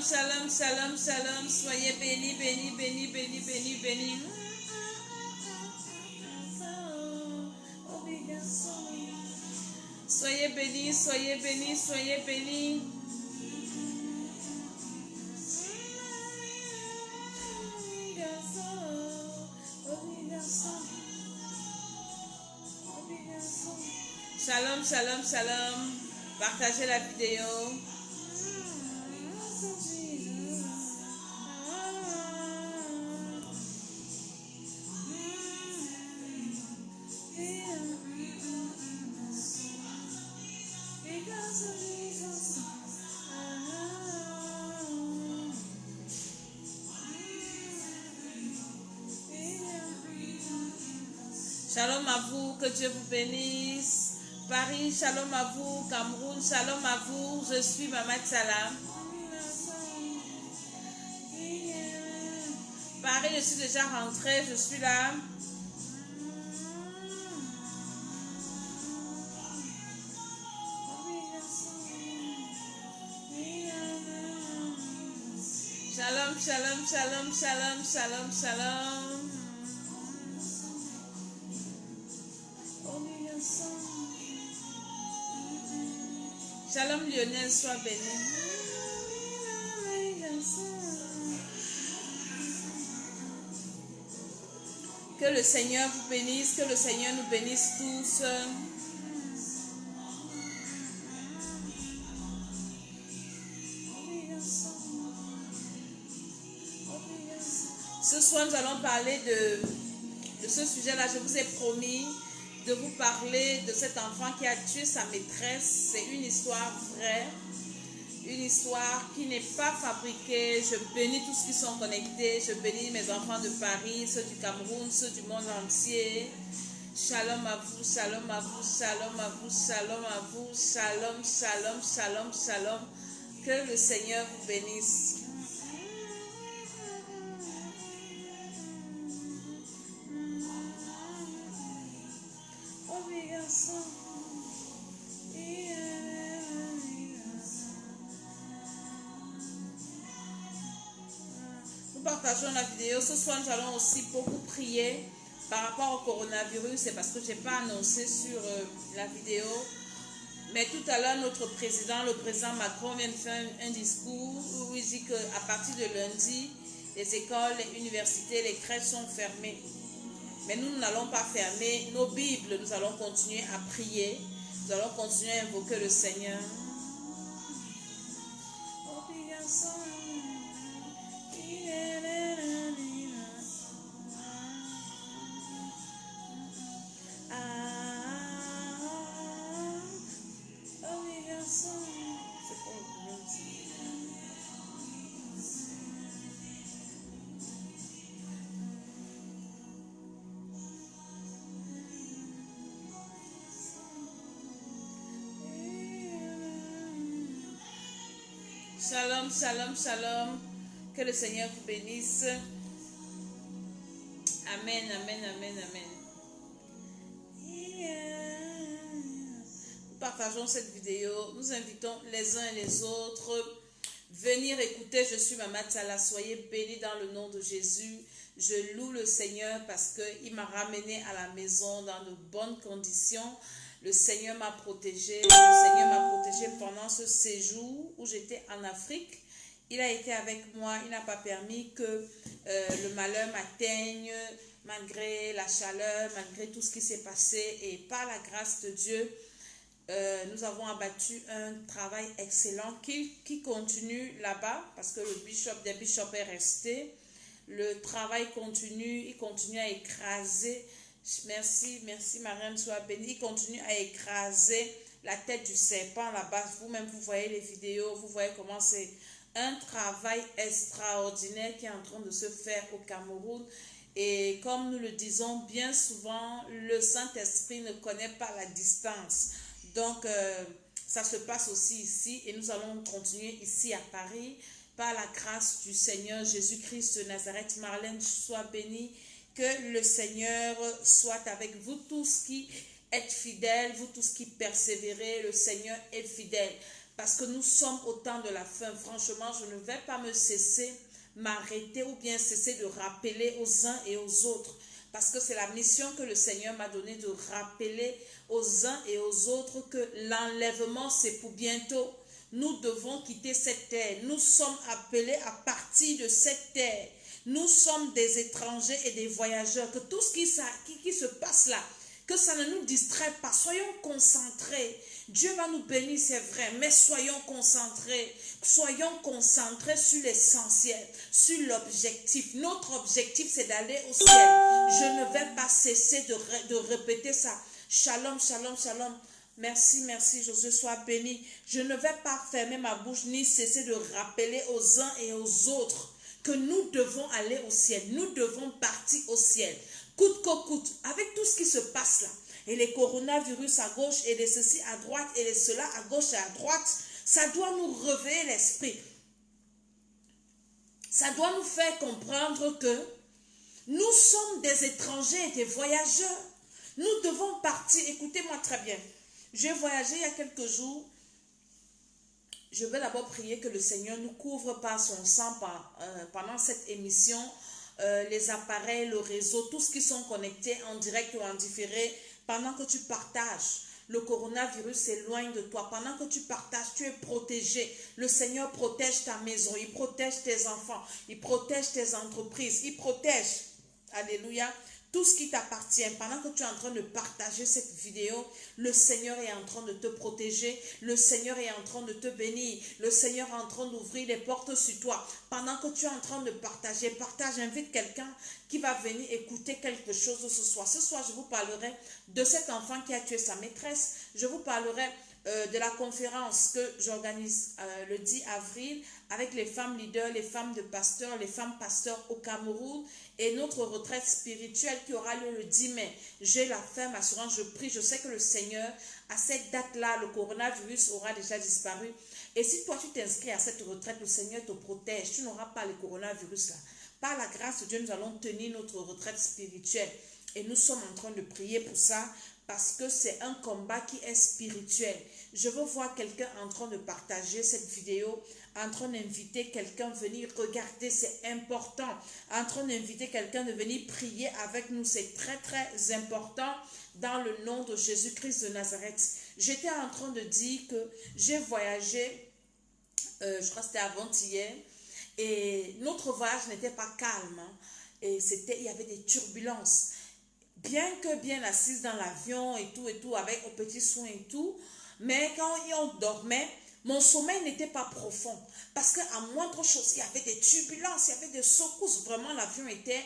shalom, shalom, shalom. Soyez bénis, bénis, bénis, bénis, bénis, bénis. Soyez bénis, soyez bénis, soyez bénis. Shalom, shalom, shalom. Partagez la vidéo. Shalom à vous, que Dieu vous bénisse. Paris, shalom à vous. Cameroun, shalom à vous. Je suis Maman Salam. Paris, je suis déjà rentrée, je suis là. Shalom, shalom, shalom, shalom, shalom, shalom. Shalom Lionel, sois béni. Que le Seigneur vous bénisse, que le Seigneur nous bénisse tous. Ce soir, nous allons parler de ce sujet-là. Je vous ai promis de vous parler de cet enfant qui a tué sa maîtresse. C'est une histoire vraie, une histoire qui n'est pas fabriquée. Je bénis tous ceux qui sont connectés. Je bénis mes enfants de Paris, ceux du Cameroun, ceux du monde entier. Shalom à vous, shalom à vous, shalom à vous, shalom à vous, shalom, shalom, shalom, shalom. Que le Seigneur vous bénisse. Nous partageons la vidéo. Ce soir, nous allons aussi beaucoup prier par rapport au coronavirus. C'est parce que je n'ai pas annoncé sur la vidéo. Mais tout à l'heure, notre président, le président Macron, vient de faire un discours où il dit qu'à partir de lundi, les écoles, les universités, les crèches sont fermées. Mais nous n'allons pas fermer nos Bibles. Nous allons continuer à prier. Nous allons continuer à invoquer le Seigneur. Shalom, shalom, shalom. Que le Seigneur vous bénisse. Amen, amen, amen, amen. Nous partageons cette vidéo. Nous invitons les uns et les autres venir écouter. Je suis Maman Tsala. Soyez bénis dans le nom de Jésus. Je loue le Seigneur parce qu'il m'a ramené à la maison dans de bonnes conditions. Le Seigneur m'a protégé. Le Seigneur m'a protégé pendant ce séjour où j'étais en Afrique. Il a été avec moi. Il n'a pas permis que le malheur m'atteigne malgré la chaleur, malgré tout ce qui s'est passé. Et par la grâce de Dieu, nous avons abattu un travail excellent qui continue là-bas parce que le bishop des bishops est resté. Le travail continue. Il continue à écraser. Merci, merci Marianne, sois bénie. Il continue à écraser la tête du serpent là-bas. Vous-même, vous voyez les vidéos, vous voyez comment c'est un travail extraordinaire qui est en train de se faire au Cameroun. Et comme nous le disons bien souvent, le Saint-Esprit ne connaît pas la distance. Donc, ça se passe aussi ici et nous allons continuer ici à Paris par la grâce du Seigneur Jésus-Christ de Nazareth. Marlène, sois bénie. Que le Seigneur soit avec vous tous qui êtes fidèles, vous tous qui persévérez. Le Seigneur est fidèle. parce que nous sommes au temps de la fin. Franchement, je ne vais pas m'arrêter ou bien cesser de rappeler aux uns et aux autres, parce que c'est la mission que le Seigneur m'a donnée, de rappeler aux uns et aux autres que l'enlèvement, c'est pour bientôt. Nous devons quitter cette terre. Nous sommes appelés à partir de cette terre. Nous sommes des étrangers et des voyageurs. Que tout ce qui se passe là, que ça ne nous distrait pas. Soyons concentrés. Dieu va nous bénir, c'est vrai, mais soyons concentrés. Soyons concentrés sur l'essentiel, sur l'objectif. Notre objectif, c'est d'aller au ciel. Je ne vais pas cesser de répéter ça. Shalom, shalom, shalom. Merci, merci, Josué, sois béni. Je ne vais pas fermer ma bouche ni cesser de rappeler aux uns et aux autres que nous devons aller au ciel. Nous devons partir au ciel. Coûte que coûte, avec tout ce qui se passe là. Et les coronavirus à gauche et les ceci à droite et les cela à gauche et à droite, ça doit nous réveiller l'esprit. Ça doit nous faire comprendre que nous sommes des étrangers et des voyageurs. Nous devons partir. Écoutez-moi très bien. J'ai voyagé il y a quelques jours. Je vais d'abord prier que le Seigneur nous couvre par son sang pendant cette émission. Les appareils, le réseau, tout ce qui sont connectés en direct ou en différé, pendant que tu partages. Le coronavirus s'éloigne de toi. Pendant que tu partages, tu es protégé. Le Seigneur protège ta maison. Il protège tes enfants. Il protège tes entreprises. Il protège, alléluia, tout ce qui t'appartient. Pendant que tu es en train de partager cette vidéo, le Seigneur est en train de te protéger. Le Seigneur est en train de te bénir. Le Seigneur est en train d'ouvrir les portes sur toi. Pendant que tu es en train de partager, invite quelqu'un qui va venir écouter quelque chose ce soir. Ce soir, je vous parlerai de cet enfant qui a tué sa maîtresse. Je vous parlerai de la conférence que j'organise le 10 avril avec les femmes leaders, les femmes de pasteurs, les femmes pasteurs au Cameroun et notre retraite spirituelle qui aura lieu le 10 mai. J'ai la ferme assurance, je prie, je sais que le Seigneur, à cette date-là, le coronavirus aura déjà disparu. Et si toi tu t'inscris à cette retraite, le Seigneur te protège, tu n'auras pas le coronavirus là. Par la grâce de Dieu, nous allons tenir notre retraite spirituelle. Et nous sommes en train de prier pour ça parce que c'est un combat qui est spirituel. Je veux voir quelqu'un en train de partager cette vidéo, en train d'inviter quelqu'un à venir regarder, c'est important. En train d'inviter quelqu'un de venir prier avec nous, c'est très très important dans le nom de Jésus-Christ de Nazareth. J'étais en train de dire que j'ai voyagé, je crois que c'était avant-hier, et notre voyage n'était pas calme, hein, et il y avait des turbulences. Bien que bien assise dans l'avion et tout, avec aux petits soins et tout, mais quand on dormait, mon sommeil n'était pas profond. Parce qu'à moindre chose, il y avait des turbulences, il y avait des secousses. Vraiment, l'avion était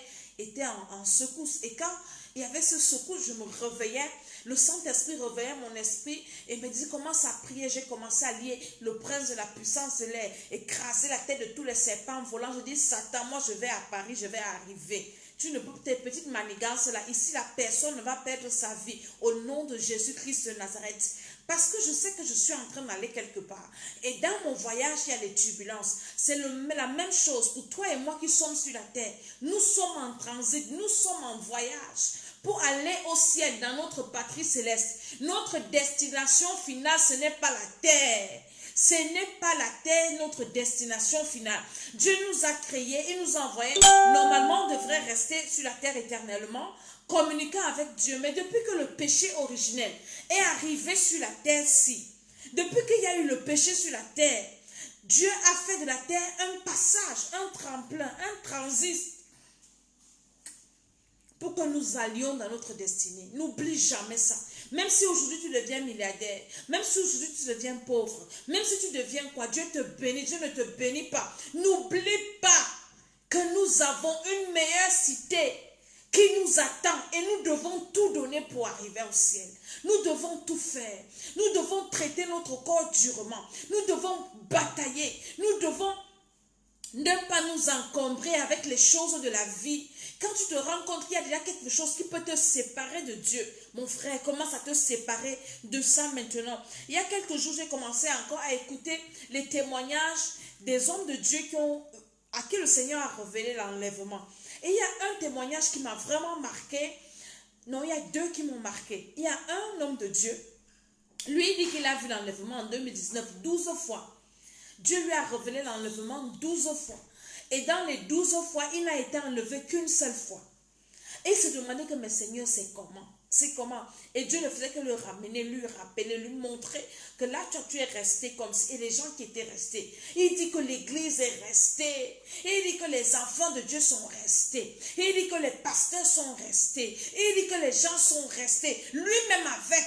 en secousse. Et quand il y avait ce secousse, je me réveillais. Le Saint-Esprit réveillait mon esprit et me disait, commence à prier. J'ai commencé à lier le prince de la puissance de l'air, écraser la tête de tous les serpents volants. Je dis, Satan, moi je vais à Paris, je vais arriver. Tu ne peux, tes petites manigances là, ici la personne ne va perdre sa vie au nom de Jésus-Christ de Nazareth. Parce que je sais que je suis en train d'aller quelque part. Et dans mon voyage, il y a des turbulences. C'est la même chose pour toi et moi qui sommes sur la terre. Nous sommes en transit, nous sommes en voyage pour aller au ciel dans notre patrie céleste. Notre destination finale, ce n'est pas la terre. Ce n'est pas la terre, notre destination finale. Dieu nous a créés, il nous a envoyés. Normalement, on devrait rester sur la terre éternellement, communiquant avec Dieu. Mais depuis que le péché originel est arrivé sur la terre-ci, depuis qu'il y a eu le péché sur la terre, Dieu a fait de la terre un passage, un tremplin, un transit pour que nous allions dans notre destinée. N'oublie jamais ça. Même si aujourd'hui tu deviens milliardaire, même si aujourd'hui tu deviens pauvre, même si tu deviens quoi, Dieu te bénit, Dieu ne te bénit pas. N'oublie pas que nous avons une meilleure cité qui nous attend et nous devons tout donner pour arriver au ciel. Nous devons tout faire. Nous devons traiter notre corps durement. Nous devons batailler. Nous devons ne pas nous encombrer avec les choses de la vie. Quand tu te rends compte qu'il y a déjà quelque chose qui peut te séparer de Dieu, mon frère, commence à te séparer de ça maintenant. Il y a quelques jours, j'ai commencé encore à écouter les témoignages des hommes de Dieu à qui le Seigneur a révélé l'enlèvement. Et il y a un témoignage qui m'a vraiment marqué. Non, il y a deux qui m'ont marqué. Il y a un homme de Dieu Lui, il dit qu'il a vu l'enlèvement en 2019 12 fois. Dieu lui a révélé l'enlèvement 12 fois. Et dans les 12 fois, il n'a été enlevé qu'une seule fois. Et il se demandait que, mais Seigneur, c'est comment? C'est comment? Et Dieu ne faisait que le ramener, lui rappeler, lui montrer que là, tu es resté comme ça. Et les gens qui étaient restés. Il dit que l'église est restée. Et il dit que les enfants de Dieu sont restés. Et il dit que les pasteurs sont restés. Et il dit que les gens sont restés. Lui-même avec.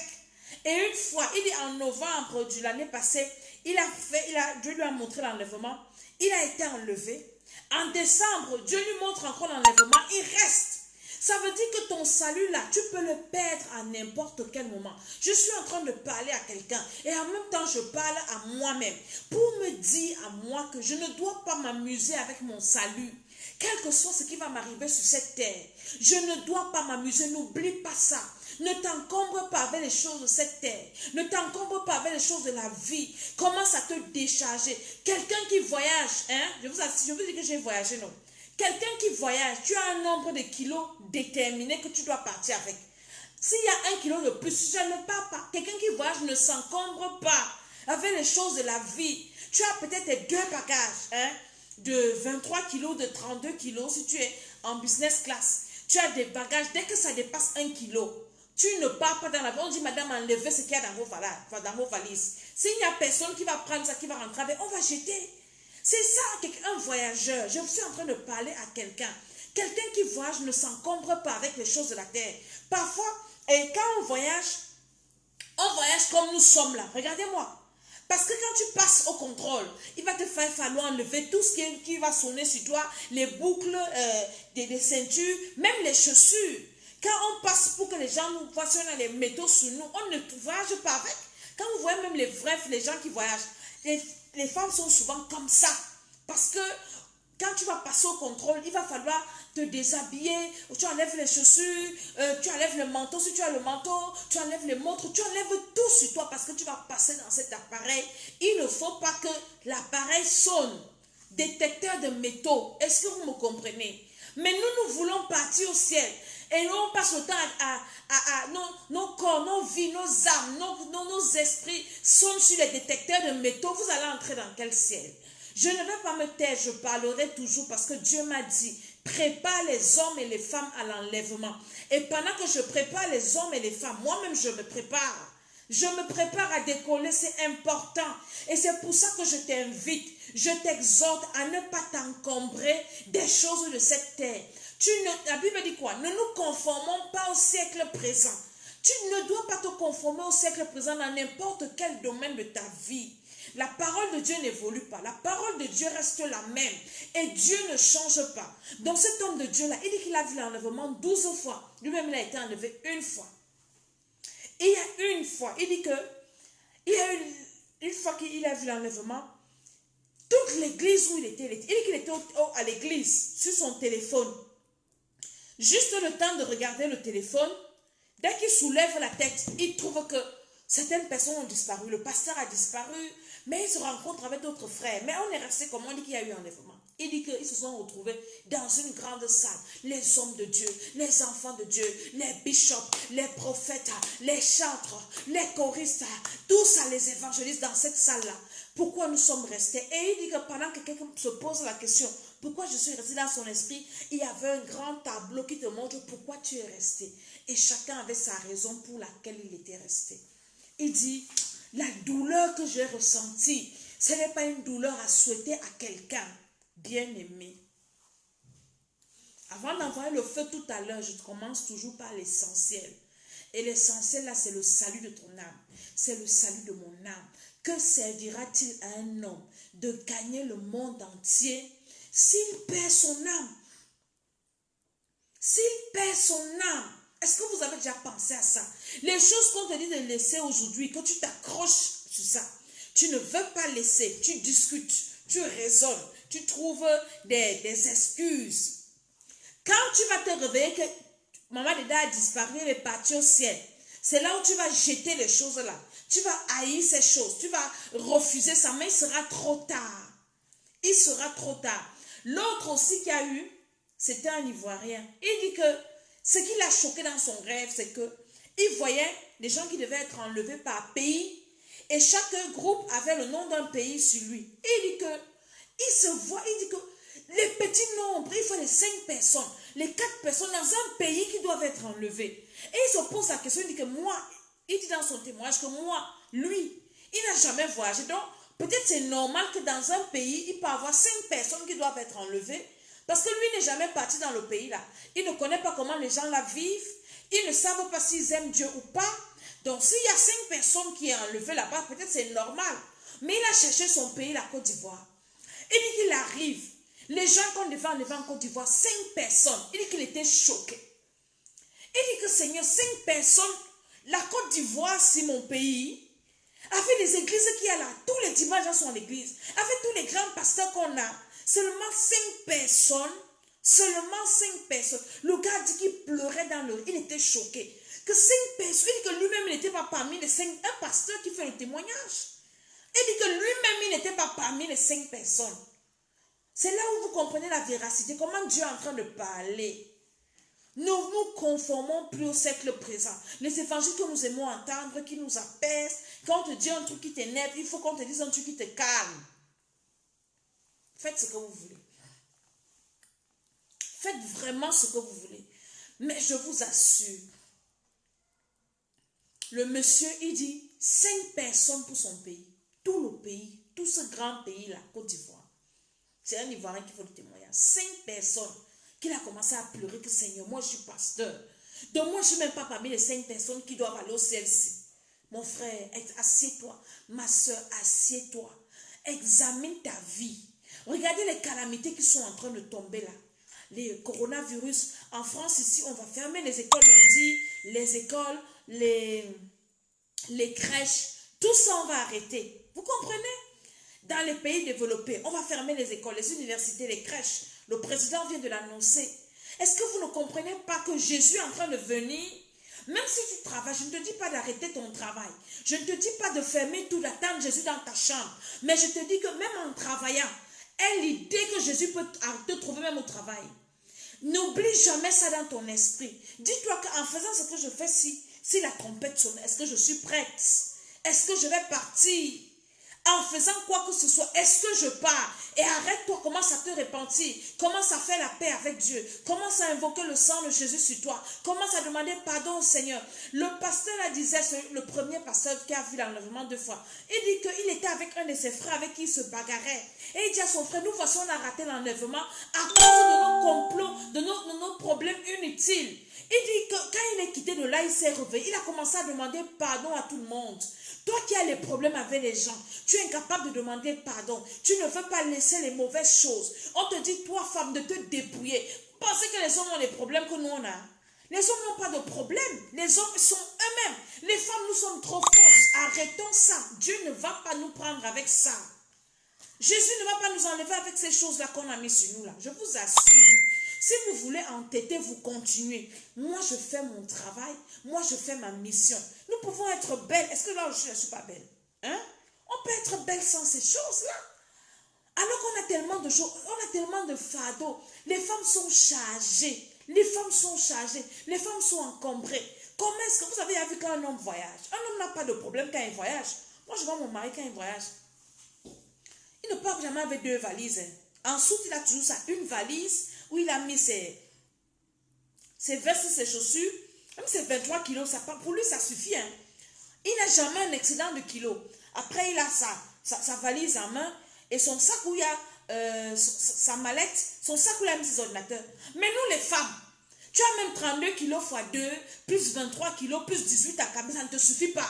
Et une fois, il dit en novembre de l'année passée, Dieu lui a montré l'enlèvement. Il a été enlevé. En décembre, Dieu lui montre encore l'enlèvement. Il reste. Ça veut dire que ton salut là, tu peux le perdre à n'importe quel moment. Je suis en train de parler à quelqu'un et en même temps je parle à moi-même pour me dire à moi que je ne dois pas m'amuser avec mon salut. Quel que soit ce qui va m'arriver sur cette terre, je ne dois pas m'amuser, n'oublie pas ça. Ne t'encombre pas avec les choses de cette terre. Ne t'encombre pas avec les choses de la vie. Commence à te décharger. Quelqu'un qui voyage, hein, je vous dis que j'ai voyagé, non. Quelqu'un qui voyage, tu as un nombre de kilos déterminé que tu dois partir avec. S'il y a 1 kilo de plus, tu ne pars pas. Quelqu'un qui voyage ne s'encombre pas avec les choses de la vie. Tu as peut-être tes 2 bagages, hein, de 23 kilos, de 32 kilos si tu es en business class. Tu as des bagages, dès que ça dépasse 1 kilo, tu ne pars pas dans la vie. On dit, madame, enlevez ce qu'il y a dans vos valises. S'il n'y a personne qui va prendre ça, qui va rentrer avec, on va jeter. C'est ça, un voyageur. Je suis en train de parler à quelqu'un. Quelqu'un qui voyage ne s'encombre pas avec les choses de la terre. Parfois, et quand on voyage comme nous sommes là. Regardez-moi. Parce que quand tu passes au contrôle, il va te falloir enlever tout ce qui va sonner sur toi, les boucles, des ceintures, même les chaussures. Quand on passe pour que les gens nous voient, si on a les métaux sur nous, on ne voyage pas avec. Quand vous voyez même les gens qui voyagent, les femmes sont souvent comme ça. Parce que quand tu vas passer au contrôle, il va falloir te déshabiller, tu enlèves les chaussures, tu enlèves le manteau, si tu as le manteau, tu enlèves les montres, tu enlèves tout sur toi parce que tu vas passer dans cet appareil. Il ne faut pas que l'appareil sonne. Détecteur de métaux, est-ce que vous me comprenez? Mais nous voulons partir au ciel. Et nous, on passe le temps à nos corps, nos vies, nos âmes, nos esprits sont sur les détecteurs de métaux. Vous allez entrer dans quel ciel? Je ne vais pas me taire, je parlerai toujours parce que Dieu m'a dit, prépare les hommes et les femmes à l'enlèvement. Et pendant que je prépare les hommes et les femmes, moi-même je me prépare. Je me prépare à décoller, c'est important. Et c'est pour ça que je t'invite, je t'exhorte à ne pas t'encombrer des choses de cette terre. La Bible dit quoi? Ne nous conformons pas au siècle présent. Tu ne dois pas te conformer au siècle présent dans n'importe quel domaine de ta vie. La parole de Dieu n'évolue pas. La parole de Dieu reste la même. Et Dieu ne change pas. Donc cet homme de Dieu-là, il dit qu'il a vu l'enlèvement 12 fois. Lui-même, il a été enlevé une fois. Et il y a une fois, il dit que, il y a une fois qu'il a vu l'enlèvement, toute l'église où il dit qu'il était à l'église, sur son téléphone. Juste le temps de regarder le téléphone, dès qu'il soulève la tête, il trouve que certaines personnes ont disparu. Le pasteur a disparu, mais il se rencontre avec d'autres frères. Mais on est resté comme on dit qu'il y a eu un enlèvement. Il dit qu'ils se sont retrouvés dans une grande salle. Les hommes de Dieu, les enfants de Dieu, les bishops, les prophètes, les chantres, les choristes, tout ça, les évangélistes dans cette salle-là. Pourquoi nous sommes restés? Et il dit que pendant que quelqu'un se pose la question, pourquoi je suis resté dans son esprit, il y avait un grand tableau qui te montre pourquoi tu es resté. Et chacun avait sa raison pour laquelle il était resté. Il dit, la douleur que j'ai ressentie, ce n'est pas une douleur à souhaiter à quelqu'un, bien aimé. Avant d'envoyer le feu tout à l'heure, je commence toujours par l'essentiel. Et l'essentiel là, c'est le salut de ton âme. C'est le salut de mon âme. Que servira-t-il à un homme de gagner le monde entier s'il perd son âme? S'il perd son âme, est-ce que vous avez déjà pensé à ça? Les choses qu'on te dit de laisser aujourd'hui, que tu t'accroches sur ça, tu ne veux pas laisser, tu discutes, tu raisonnes, tu trouves des excuses. Quand tu vas te réveiller que maman Deda a disparu, elle est partie au ciel, c'est là où tu vas jeter les choses là. Tu vas haïr ces choses, tu vas refuser ça, mais il sera trop tard. Il sera trop tard. L'autre aussi qui a eu, c'était un Ivoirien. Il dit que ce qui l'a choqué dans son rêve, c'est que Il voyait les gens qui devaient être enlevés par pays et chaque groupe avait le nom d'un pays sur lui. Et il dit que, il se voit, il dit que les petits nombres, il faut les 5 personnes, les 4 personnes dans un pays qui doivent être enlevés. Et il se pose la question, il dit que moi, il dit dans son témoignage que moi, lui, il n'a jamais voyagé. Donc, peut-être c'est normal que dans un pays, il peut y avoir 5 personnes qui doivent être enlevées. Parce que lui n'est jamais parti dans le pays là. Il ne connaît pas comment les gens là vivent. Ils ne savent pas s'ils aiment Dieu ou pas. Donc, s'il y a 5 personnes qui sont enlevées là-bas, peut-être c'est normal. Mais il a cherché son pays, la Côte d'Ivoire. Il dit qu'il arrive. Les gens qu'on devait enlever en Côte d'Ivoire, 5 personnes. Il dit qu'il était choqué. Il dit que Seigneur, 5 personnes, la Côte d'Ivoire, c'est mon pays. Avec les églises qu'il y a là, tous les dimanches sont à l'église. Avec tous les grands pasteurs qu'on a, seulement 5 personnes. Seulement 5 personnes. Le gars dit qu'il pleurait dans le... Il était choqué. Que 5 personnes, il dit que lui-même il n'était pas parmi les 5... Un pasteur qui fait le témoignage. Il dit que lui-même il n'était pas parmi les 5 personnes. C'est là où vous comprenez la véracité. Comment Dieu est en train de parler. Nous nous conformons plus au siècle présent. Les évangiles que nous aimons entendre, qui nous apaisent. Quand on te dit un truc qui t'énerve, il faut qu'on te dise un truc qui te calme. Faites ce que vous voulez. Faites vraiment ce que vous voulez. Mais je vous assure, le monsieur, il dit 5 personnes pour son pays. Tout le pays, tout ce grand pays, la Côte d'Ivoire. C'est un Ivoirien qui fait le témoignage. 5 personnes qu'il a commencé à pleurer que Seigneur, moi je suis pasteur. Donc moi je ne suis même pas parmi les 5 personnes qui doivent aller au ciel-ci. Mon frère, assieds-toi. Ma soeur, assieds-toi. Examine ta vie. Regardez les calamités qui sont en train de tomber là. Les coronavirus. En France, ici, on va fermer les écoles lundi, les écoles, les crèches. Tout ça, on va arrêter. Vous comprenez? Dans les pays développés, on va fermer les écoles, les universités, les crèches. Le président vient de l'annoncer. Est-ce que vous ne comprenez pas que Jésus est en train de venir? Même si tu travailles, je ne te dis pas d'arrêter ton travail. Je ne te dis pas de fermer tout, d'attendre Jésus dans ta chambre. Mais je te dis que même en travaillant, aie l'idée que Jésus peut te trouver même au travail. N'oublie jamais ça dans ton esprit. Dis-toi qu'en faisant ce que je fais, si la trompette sonne, est-ce que je suis prête? Est-ce que je vais partir? En faisant quoi que ce soit, est-ce que je pars? Et arrête-toi, commence à te repentir. Commence à faire la paix avec Dieu. Commence à invoquer le sang de Jésus sur toi. Commence à demander pardon au Seigneur. Le pasteur là disait, le premier pasteur qui a vu l'enlèvement 2 fois, il dit qu'il était avec un de ses frères avec qui il se bagarrait. Et il dit à son frère, nous voici, on a raté l'enlèvement à cause de nos complots, de nos problèmes inutiles. Il dit que quand il est quitté de là, il s'est réveillé. Il a commencé à demander pardon à tout le monde. Toi qui as les problèmes avec les gens, tu es incapable de demander pardon. Tu ne veux pas laisser les mauvaises choses. On te dit, toi, femme, de te dépouiller. Pensez que les hommes ont les problèmes que nous, on a. Les hommes n'ont pas de problème. Les hommes sont eux-mêmes. Les femmes, nous sommes trop fausses. Arrêtons ça. Dieu ne va pas nous prendre avec ça. Jésus ne va pas nous enlever avec ces choses-là qu'on a mis sur nous là. Je vous assure. Si vous voulez entêter, vous continuez. Moi, je fais mon travail. Moi, je fais ma mission. Nous pouvons être belles. Est-ce que là, je ne suis pas belle? Hein? On peut être belle sans ces choses-là. Alors qu'on a tellement de choses, on a tellement de fardeaux. Les femmes sont chargées. Les femmes sont chargées. Les femmes sont encombrées. Comment est-ce que vous avez vu qu'un homme voyage? Un homme n'a pas de problème quand il voyage. Moi, je vois mon mari quand il voyage. Il ne part jamais avec 2 valises. Ensuite, il a toujours ça, une valise où il a mis ses vestes, ses chaussures. Même ses 23 kilos, ça, pour lui, ça suffit. Hein. Il n'a jamais un excédent de kilos. Après, il a sa valise en main et son sac où il y a sa mallette, son sac où il a mis ses ordinateurs. Mais nous, les femmes, tu as même 32 kilos x 2, plus 23 kilos, plus 18 à cabine, ça ne te suffit pas.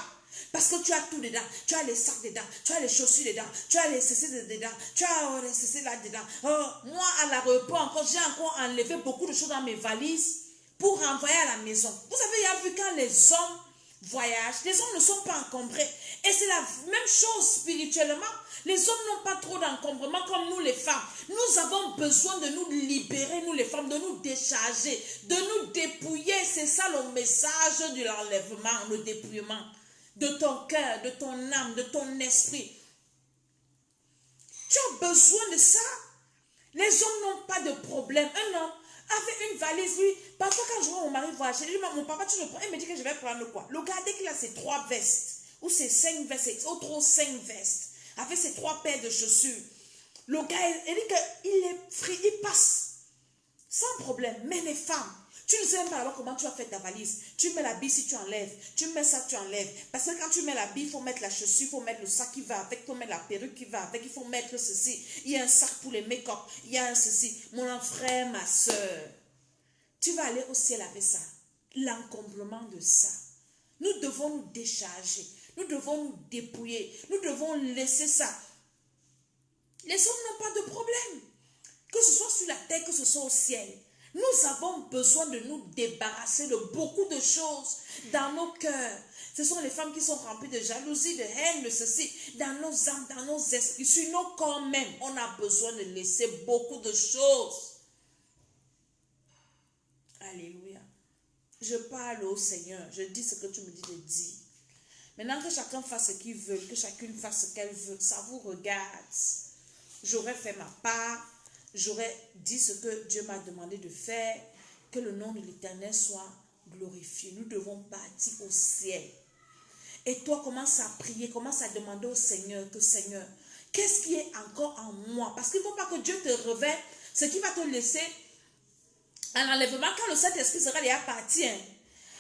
Parce que tu as tout dedans. Tu as les sacs dedans. Tu as les chaussures dedans. Tu as les ceci dedans. Tu as les ceci là-dedans. Moi, à l'aéroport, encore, j'ai encore enlevé beaucoup de choses dans mes valises pour renvoyer à la maison. Vous avez déjà vu quand les hommes voyagent, les hommes ne sont pas encombrés. Et c'est la même chose spirituellement. Les hommes n'ont pas trop d'encombrement comme nous les femmes. Nous avons besoin de nous libérer, nous les femmes, de nous décharger, de nous dépouiller. C'est ça le message de l'enlèvement, le dépouillement. De ton cœur, de ton âme, de ton esprit. Tu as besoin de ça. Les hommes n'ont pas de problème. Un homme, Avec une valise, lui, parfois quand je vois mon mari voyager, je dis, mon papa, tu le prends, il me dit que je vais prendre quoi? Le gars, dès qu'il a ses 3 vestes, ou ses 5 vestes, ou trop 5 vestes, avec ses 3 paires de chaussures, le gars, il dit qu'il est free, il passe, sans problème. Mais les femmes, tu ne sais même pas alors comment tu vas faire ta valise. Tu mets la bille si tu enlèves. Tu mets ça, tu enlèves. Parce que quand tu mets la bille, il faut mettre la chaussure, il faut mettre le sac qui va avec, il faut mettre la perruque qui va avec, il faut mettre ceci. Il y a un sac pour les make-up, il y a un ceci. Mon frère, ma soeur, tu vas aller au ciel avec ça. L'encombrement de ça. Nous devons nous décharger. Nous devons nous dépouiller. Nous devons laisser ça. Les hommes n'ont pas de problème. Que ce soit sur la terre, que ce soit au ciel. Nous avons besoin de nous débarrasser de beaucoup de choses dans nos cœurs. Ce sont les femmes qui sont remplies de jalousie, de haine, de ceci. Dans nos âmes, dans nos esprits, sur nos corps même. On a besoin de laisser beaucoup de choses. Alléluia. Je parle au Seigneur. Je dis ce que tu me dis de dire. Maintenant que chacun fasse ce qu'il veut, que chacune fasse ce qu'elle veut, ça vous regarde. J'aurais fait ma part. J'aurais dit ce que Dieu m'a demandé de faire, que le nom de l'Éternel soit glorifié. Nous devons partir au ciel. Et toi, commence à prier, commence à demander au Seigneur, que Seigneur, qu'est-ce qui est encore en moi? Parce qu'il ne faut pas que Dieu te révèle ce qui va te laisser à l'enlèvement quand le Saint-Esprit sera déjà parti.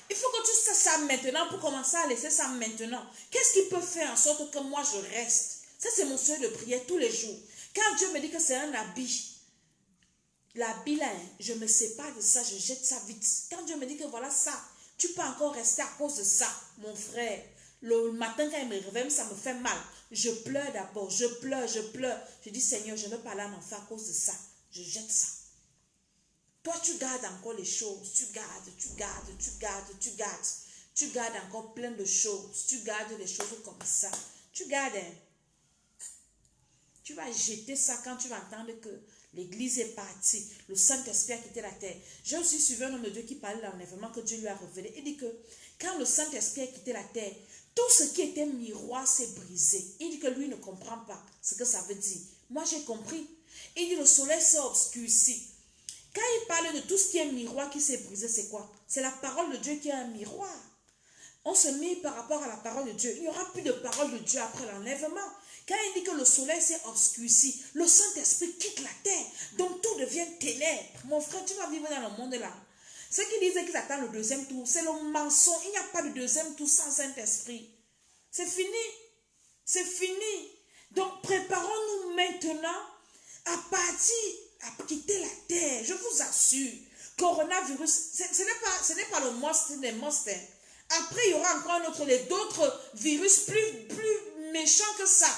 Il faut que tu saches ça maintenant pour commencer à laisser ça maintenant. Qu'est-ce qui peut faire en sorte que moi je reste? Ça, c'est mon souhait de prière tous les jours. Quand Dieu me dit que c'est un habit, l'habit là, je me sépare de ça, je jette ça vite. Quand Dieu me dit que voilà ça, tu peux encore rester à cause de ça, mon frère. Le matin quand il me réveille, ça me fait mal. Je pleure d'abord, je pleure. Je dis Seigneur, je ne veux pas aller en enfer à cause de ça. Je jette ça. Toi, tu gardes encore les choses. Tu gardes encore plein de choses. Tu gardes les choses comme ça. Tu gardes. Tu vas jeter ça quand tu vas entendre que l'église est partie. Le Saint-Esprit a quitté la terre. J'ai aussi suivi un homme de Dieu qui parlait de l'enlèvement que Dieu lui a révélé. Il dit que quand le Saint-Esprit a quitté la terre, tout ce qui était miroir s'est brisé. Il dit que lui ne comprend pas ce que ça veut dire. Moi, j'ai compris. Il dit le soleil s'est obscurci. Quand il parle de tout ce qui est miroir qui s'est brisé, c'est quoi? C'est la parole de Dieu qui est un miroir. On se met par rapport à la parole de Dieu. Il n'y aura plus de parole de Dieu après l'enlèvement. Quand il dit que le soleil s'est obscurci, le Saint-Esprit quitte la terre. Donc tout devient ténèbres. Mon frère, tu vas vivre dans le monde là. Ceux qui disaient qu'ils attendent le deuxième tour, c'est le mensonge. Il n'y a pas de deuxième tour sans Saint-Esprit. C'est fini. C'est fini. Donc préparons-nous maintenant à partir, à quitter la terre. Je vous assure. Coronavirus, ce n'est pas le monstre des monstres. Après, il y aura encore un autre, d'autres virus plus méchants que ça.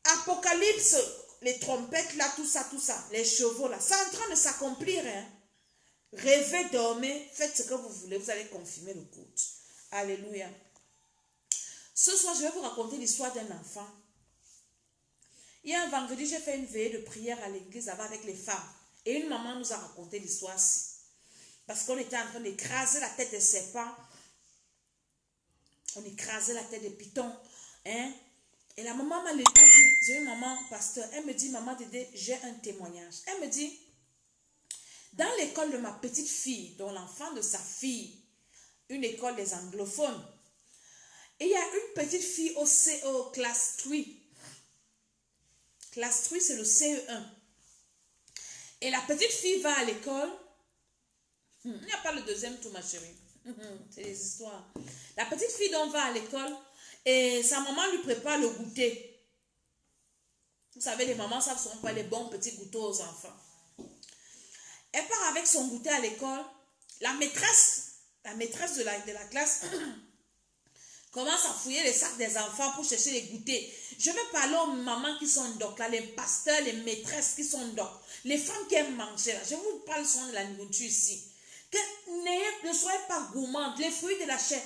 Apocalypse, les trompettes là, tout ça, les chevaux là, c'est en train de s'accomplir. Rêvez, dormez, faites ce que vous voulez, vous allez confirmer le culte. Alléluia. Ce soir, je vais vous raconter l'histoire d'un enfant. Il y a un vendredi, j'ai fait une veillée de prière à l'église avec les femmes. Et une maman nous a raconté l'histoire-ci. Parce qu'on était en train d'écraser la tête des serpents. On écrasait la tête des pitons. Et la maman m'a dit, j'ai une maman pasteur, elle me dit, maman Dédé, j'ai un témoignage. Elle me dit, dans l'école de ma petite fille, dont l'enfant de sa fille, une école des anglophones, il y a une petite fille au classe 3. Classe 3, c'est le CE1. Et la petite fille va à l'école. Il n'y a pas le deuxième tour, ma chérie. C'est des histoires. La petite fille donc va à l'école et sa maman lui prépare le goûter. Vous savez, les mamans savent sont pas les bons petits goûters aux enfants. Elle part avec son goûter à l'école. La maîtresse de la classe commence à fouiller les sacs des enfants pour chercher les goûters. Je vais parler aux mamans qui sont doc, là, les pasteurs, les maîtresses qui sont doc, les femmes qui aiment manger. Là. Je vous parle souvent de la nourriture ici. Ne soyez pas gourmandes, les fruits de la chair.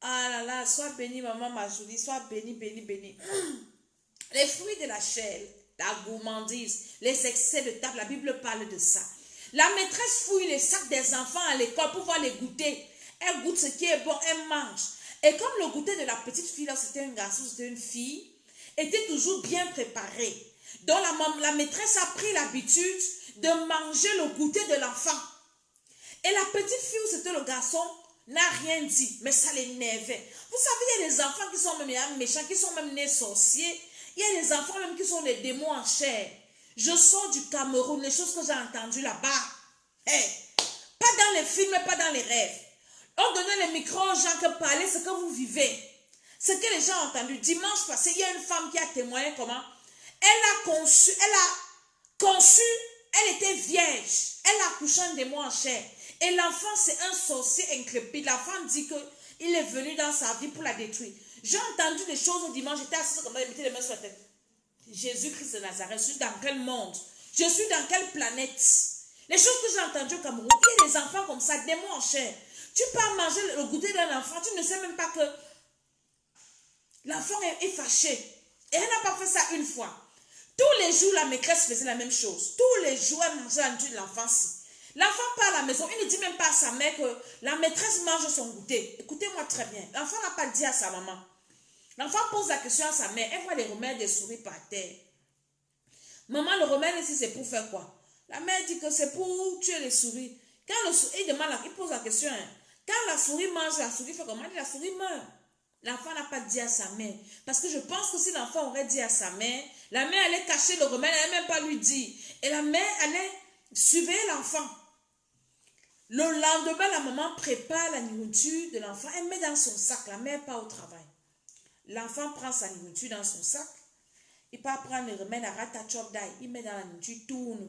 Ah là là, sois bénie, maman Majolie, sois bénie, bénie, bénie. Les fruits de la chair, la gourmandise, les excès de table, la Bible parle de ça. La maîtresse fouille les sacs des enfants à l'école pour voir les goûter. Elle goûte ce qui est bon, elle mange. Et comme le goûter de la petite fille, là, c'était un garçon, c'était une fille, était toujours bien préparé. Donc la maîtresse a pris l'habitude de manger le goûter de l'enfant. Et la petite fille ou c'était le garçon n'a rien dit, mais ça l'énervait. Vous savez, il y a des enfants qui sont même méchants, qui sont même nés sorciers. Il y a des enfants même qui sont des démons en chair. Je sors du Cameroun, les choses que j'ai entendues là-bas. Hey, pas dans les films, pas dans les rêves. On donnait les micros aux gens que parler ce que vous vivez. Ce que les gens ont entendu. Dimanche passé, il y a une femme qui a témoigné comment elle était vierge. Elle a accouché un démon en chair. Et l'enfant, c'est un sorcier intrépide. La femme dit qu'il est venu dans sa vie pour la détruire. J'ai entendu des choses au dimanche. J'étais assise comme ça, je mettais les mains sur la tête. Jésus-Christ de Nazareth, je suis dans quel monde? Je suis dans quelle planète? Les choses que j'ai entendues au Cameroun, il y a des enfants comme ça, démons en chair. Tu peux manger le goûter d'un enfant, tu ne sais même pas que l'enfant est fâché. Et elle n'a pas fait ça une fois. Tous les jours, la maîtresse faisait la même chose. Tous les jours, elle mangeait la nourriture de l'enfant. L'enfant part à la maison, il ne dit même pas à sa mère que la maîtresse mange son goûter. Écoutez-moi très bien. L'enfant n'a pas dit à sa maman. L'enfant pose la question à sa mère. Elle voit les remèdes des souris par terre. Maman, le remède ici, c'est pour faire quoi? La mère dit que c'est pour tuer les souris. Quand il demande, il pose la question. Quand la souris mange, la souris fait comment? La souris meurt. L'enfant n'a pas dit à sa mère. Parce que je pense que si l'enfant aurait dit à sa mère, la mère allait cacher le remède, elle n'allait même pas lui dire. Et la mère allait surveiller l'enfant. Le lendemain, la maman prépare la nourriture de l'enfant. Elle met dans son sac. La mère part au travail. L'enfant prend sa nourriture dans son sac. Il part prendre le remède à ratachop d'ail. Il met dans la nourriture, tourne.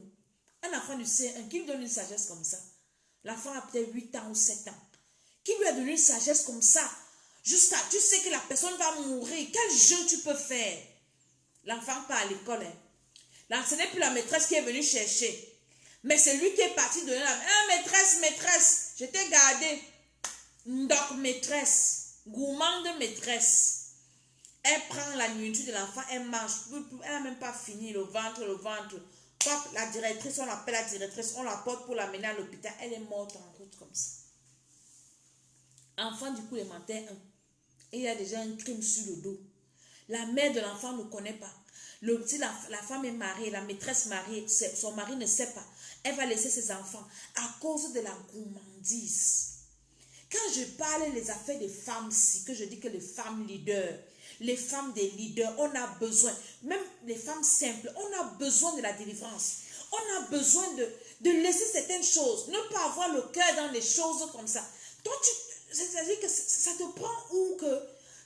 Un enfant du C1 qui lui donne une sagesse comme ça. L'enfant a peut-être 8 ans ou 7 ans. Qui lui a donné une sagesse comme ça? Jusqu'à, tu sais que la personne va mourir. Quel jeu tu peux faire? L'enfant part à l'école. Là, ce n'est plus la maîtresse qui est venue chercher. Mais c'est lui qui est parti donner la maîtresse, je t'ai gardé. Donc, maîtresse, gourmande maîtresse. Elle prend la nourriture de l'enfant, elle mange. Elle n'a même pas fini le ventre. Hop, la directrice, on l'appelle la directrice, on la porte pour l'amener à l'hôpital. Elle est morte en route comme ça. Enfant du coup élémentaire 1. Et il y a déjà un crime sur le dos. La mère de l'enfant ne connaît pas. Si la femme est mariée, la maîtresse mariée, son mari ne sait pas. Elle va laisser ses enfants à cause de la gourmandise. Quand je parle des affaires des femmes, que je dis que les femmes leaders, les femmes des leaders, on a besoin, même les femmes simples, on a besoin de la délivrance. On a besoin de laisser certaines choses, ne pas avoir le cœur dans des choses comme ça. Toi, c'est-à-dire que ça te prend où que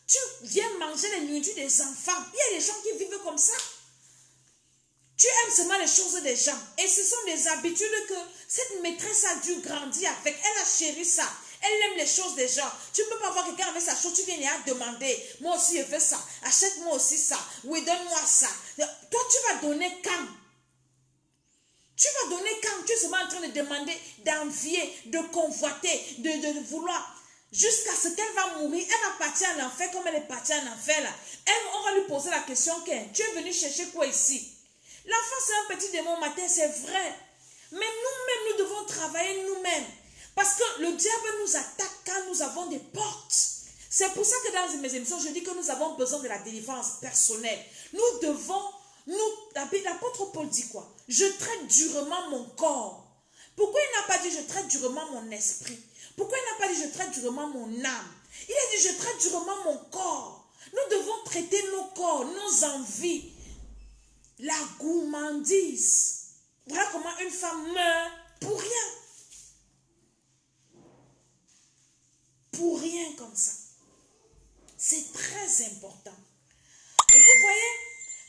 tu viens manger les nourritures des enfants. Il y a des gens qui vivent comme ça. Tu aimes seulement les choses des gens. Et ce sont des habitudes que cette maîtresse a dû grandir avec. Elle a chéri ça. Elle aime les choses des gens. Tu ne peux pas voir quelqu'un avec sa chose. Tu viens et à demander. Moi aussi, je veux ça. Achète-moi aussi ça. Oui, donne-moi ça. Toi, tu vas donner quand? Tu vas donner quand? Tu es seulement en train de demander, d'envier, de convoiter, de vouloir. Jusqu'à ce qu'elle va mourir. Elle va partir en enfer comme elle est partie en enfer là. On va lui poser la question. Tu es venu chercher quoi ici? L'enfant, c'est un petit démon matin, c'est vrai. Mais nous-mêmes, nous devons travailler nous-mêmes. Parce que le diable nous attaque quand nous avons des portes. C'est pour ça que dans mes émissions, je dis que nous avons besoin de la délivrance personnelle. Nous devons, l'apôtre Paul dit quoi? Je traite durement mon corps. Pourquoi il n'a pas dit je traite durement mon esprit? Pourquoi il n'a pas dit je traite durement mon âme? Il a dit je traite durement mon corps. Nous devons traiter nos corps, nos envies. La gourmandise. Voilà comment une femme meurt pour rien. Pour rien comme ça. C'est très important. Et vous voyez,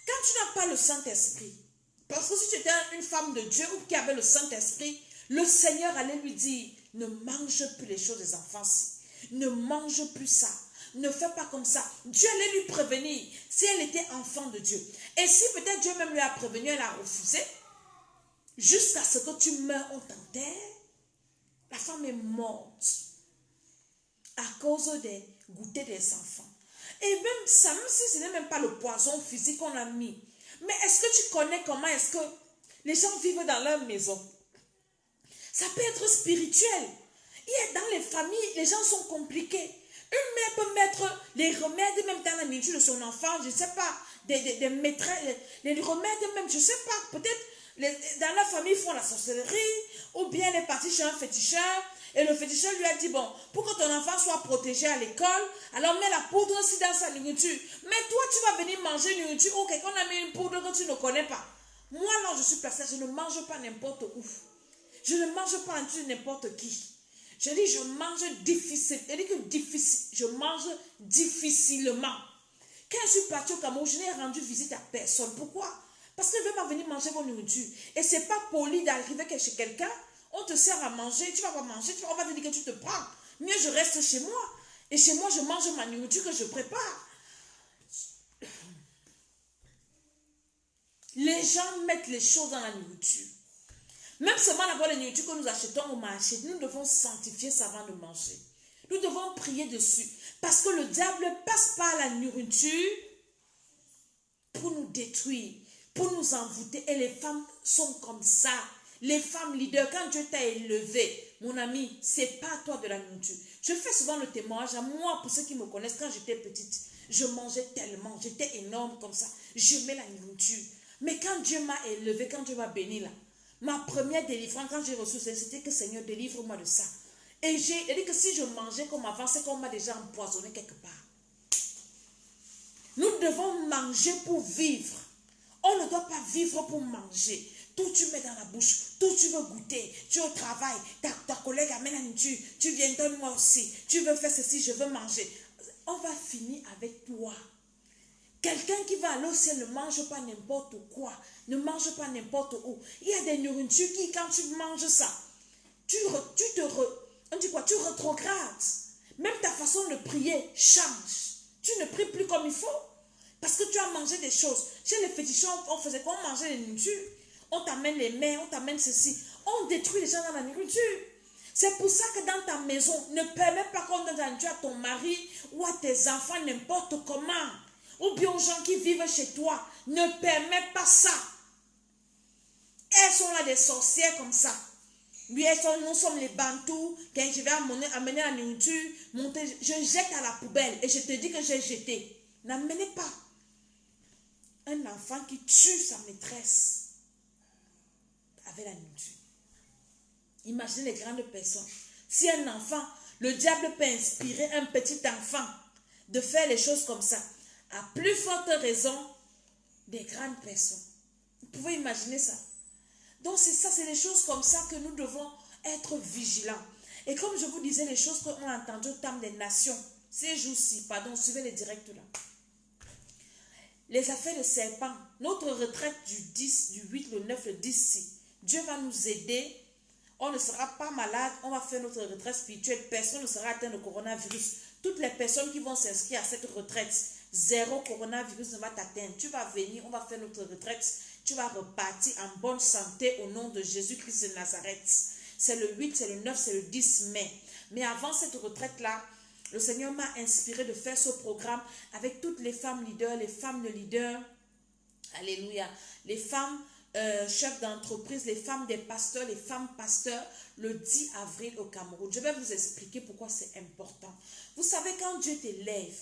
quand tu n'as pas le Saint-Esprit, parce que si tu étais une femme de Dieu ou qui avait le Saint-Esprit, le Seigneur allait lui dire, ne mange plus les choses des enfants-ci. Ne mange plus ça. Ne fais pas comme ça. Dieu allait lui prévenir si elle était enfant de Dieu. Et si peut-être Dieu même lui a prévenu, elle a refusé, jusqu'à ce que tu meurs, on t'enterre, la femme est morte à cause des goûters des enfants. Et même ça, même si ce n'est même pas le poison physique qu'on a mis, mais est-ce que tu connais comment est-ce que les gens vivent dans leur maison? Ça peut être spirituel. Dans les familles, les gens sont compliqués. Une mère peut mettre les remèdes même dans la nourriture de son enfant, je ne sais pas, des maîtresses, les remèdes même, je ne sais pas, peut-être Dans la famille, ils font la sorcellerie, ou bien elle est partie chez un féticheur, et le féticheur lui a dit, bon, pour que ton enfant soit protégé à l'école, alors mets la poudre aussi dans sa nourriture. Mais toi, tu vas venir manger une nourriture où quelqu'un a mis une poudre que tu ne connais pas. Moi, là, je suis placée, je ne mange pas n'importe où. Je ne mange pas en dessous de n'importe qui. Je dis, je mange difficile. Je dis que difficile, je mange difficilement. Quand je suis partie au Cameroun, je n'ai rendu visite à personne. Pourquoi? Parce qu'elle veut pas venir manger vos nourritures. Et ce n'est pas poli d'arriver chez quelqu'un. On te sert à manger, tu ne vas pas manger, on va te dire que tu te prends. Mieux, je reste chez moi. Et chez moi, je mange ma nourriture que je prépare. Les gens mettent les choses dans la nourriture. Même seulement d'abord les nourritures que nous achetons au marché, nous devons sanctifier ça avant de manger. Nous devons prier dessus. Parce que le diable passe par la nourriture pour nous détruire, pour nous envoûter. Et les femmes sont comme ça. Les femmes leaders, quand Dieu t'a élevé, mon ami, c'est pas toi de la nourriture. Je fais souvent le témoignage à moi, pour ceux qui me connaissent, quand j'étais petite, je mangeais tellement, j'étais énorme comme ça. Je mets la nourriture. Mais quand Dieu m'a élevé, quand Dieu m'a béni là, ma première délivrance, quand j'ai reçu ça, c'était que Seigneur, délivre-moi de ça. Et j'ai dit que si je mangeais comme avant, c'est qu'on m'a déjà empoisonné quelque part. Nous devons manger pour vivre. On ne doit pas vivre pour manger. Tout tu mets dans la bouche, tout tu veux goûter. Tu es au travail, ta collègue amène la nourriture. Tu viens, donne-moi aussi. Tu veux faire ceci, je veux manger. On va finir avec toi. Quelqu'un qui va à ciel ne mange pas n'importe quoi, ne mange pas n'importe où. Il y a des nourritures qui, quand tu manges ça, tu retrogrades. Même ta façon de prier change. Tu ne pries plus comme il faut. Parce que tu as mangé des choses. Chez les féticheurs, on faisait quoi? On mangeait les nourritures. On t'amène les mains, on t'amène ceci. On détruit les gens dans la nourriture. C'est pour ça que dans ta maison, ne permets pas qu'on donne la nourriture à ton mari ou à tes enfants n'importe comment. Ou bien aux gens qui vivent chez toi. Ne permets pas ça. Elles sont là des sorcières comme ça. Lui, nous sommes les Bantous. Quand je vais amener la nourriture, je jette à la poubelle. Et je te dis que j'ai jeté. N'amenez pas un enfant qui tue sa maîtresse avec la nourriture. Imaginez les grandes personnes. Si un enfant, le diable peut inspirer un petit enfant de faire les choses comme ça, à plus forte raison des grandes personnes. Vous pouvez imaginer ça. Donc c'est ça, c'est des choses comme ça que nous devons être vigilants. Et comme je vous disais, les choses qu'on a entendues au temps des nations, ces jours-ci, pardon, suivez les directs là. Les affaires de serpent, notre retraite du 10, du 8, le 9, le 10, si Dieu va nous aider, on ne sera pas malade, on va faire notre retraite spirituelle, personne ne sera atteint de coronavirus. Toutes les personnes qui vont s'inscrire à cette retraite, zéro coronavirus ne va t'atteindre. Tu vas venir, on va faire notre retraite, tu vas repartir en bonne santé au nom de Jésus-Christ de Nazareth. C'est le 8, c'est le 9, c'est le 10 mai. Mais avant cette retraite-là, le Seigneur m'a inspiré de faire ce programme avec toutes les femmes leaders, les femmes de leaders, alléluia, les femmes chefs d'entreprise, les femmes des pasteurs, les femmes pasteurs, le 10 avril au Cameroun. Je vais vous expliquer pourquoi c'est important. Vous savez, quand Dieu t'élève,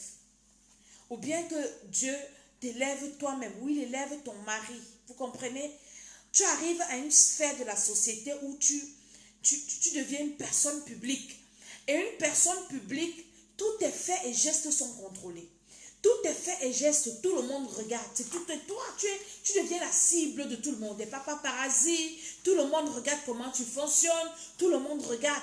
ou bien que Dieu t'élève toi-même, ou il élève ton mari, vous comprenez? Tu arrives à une sphère de la société où tu deviens une personne publique. Et une personne publique, tous tes faits et gestes sont contrôlés. Tous tes faits et gestes, tout le monde regarde. C'est tout toi, tu deviens la cible de tout le monde. Des paparazzi, tout le monde regarde comment tu fonctionnes. Tout le monde regarde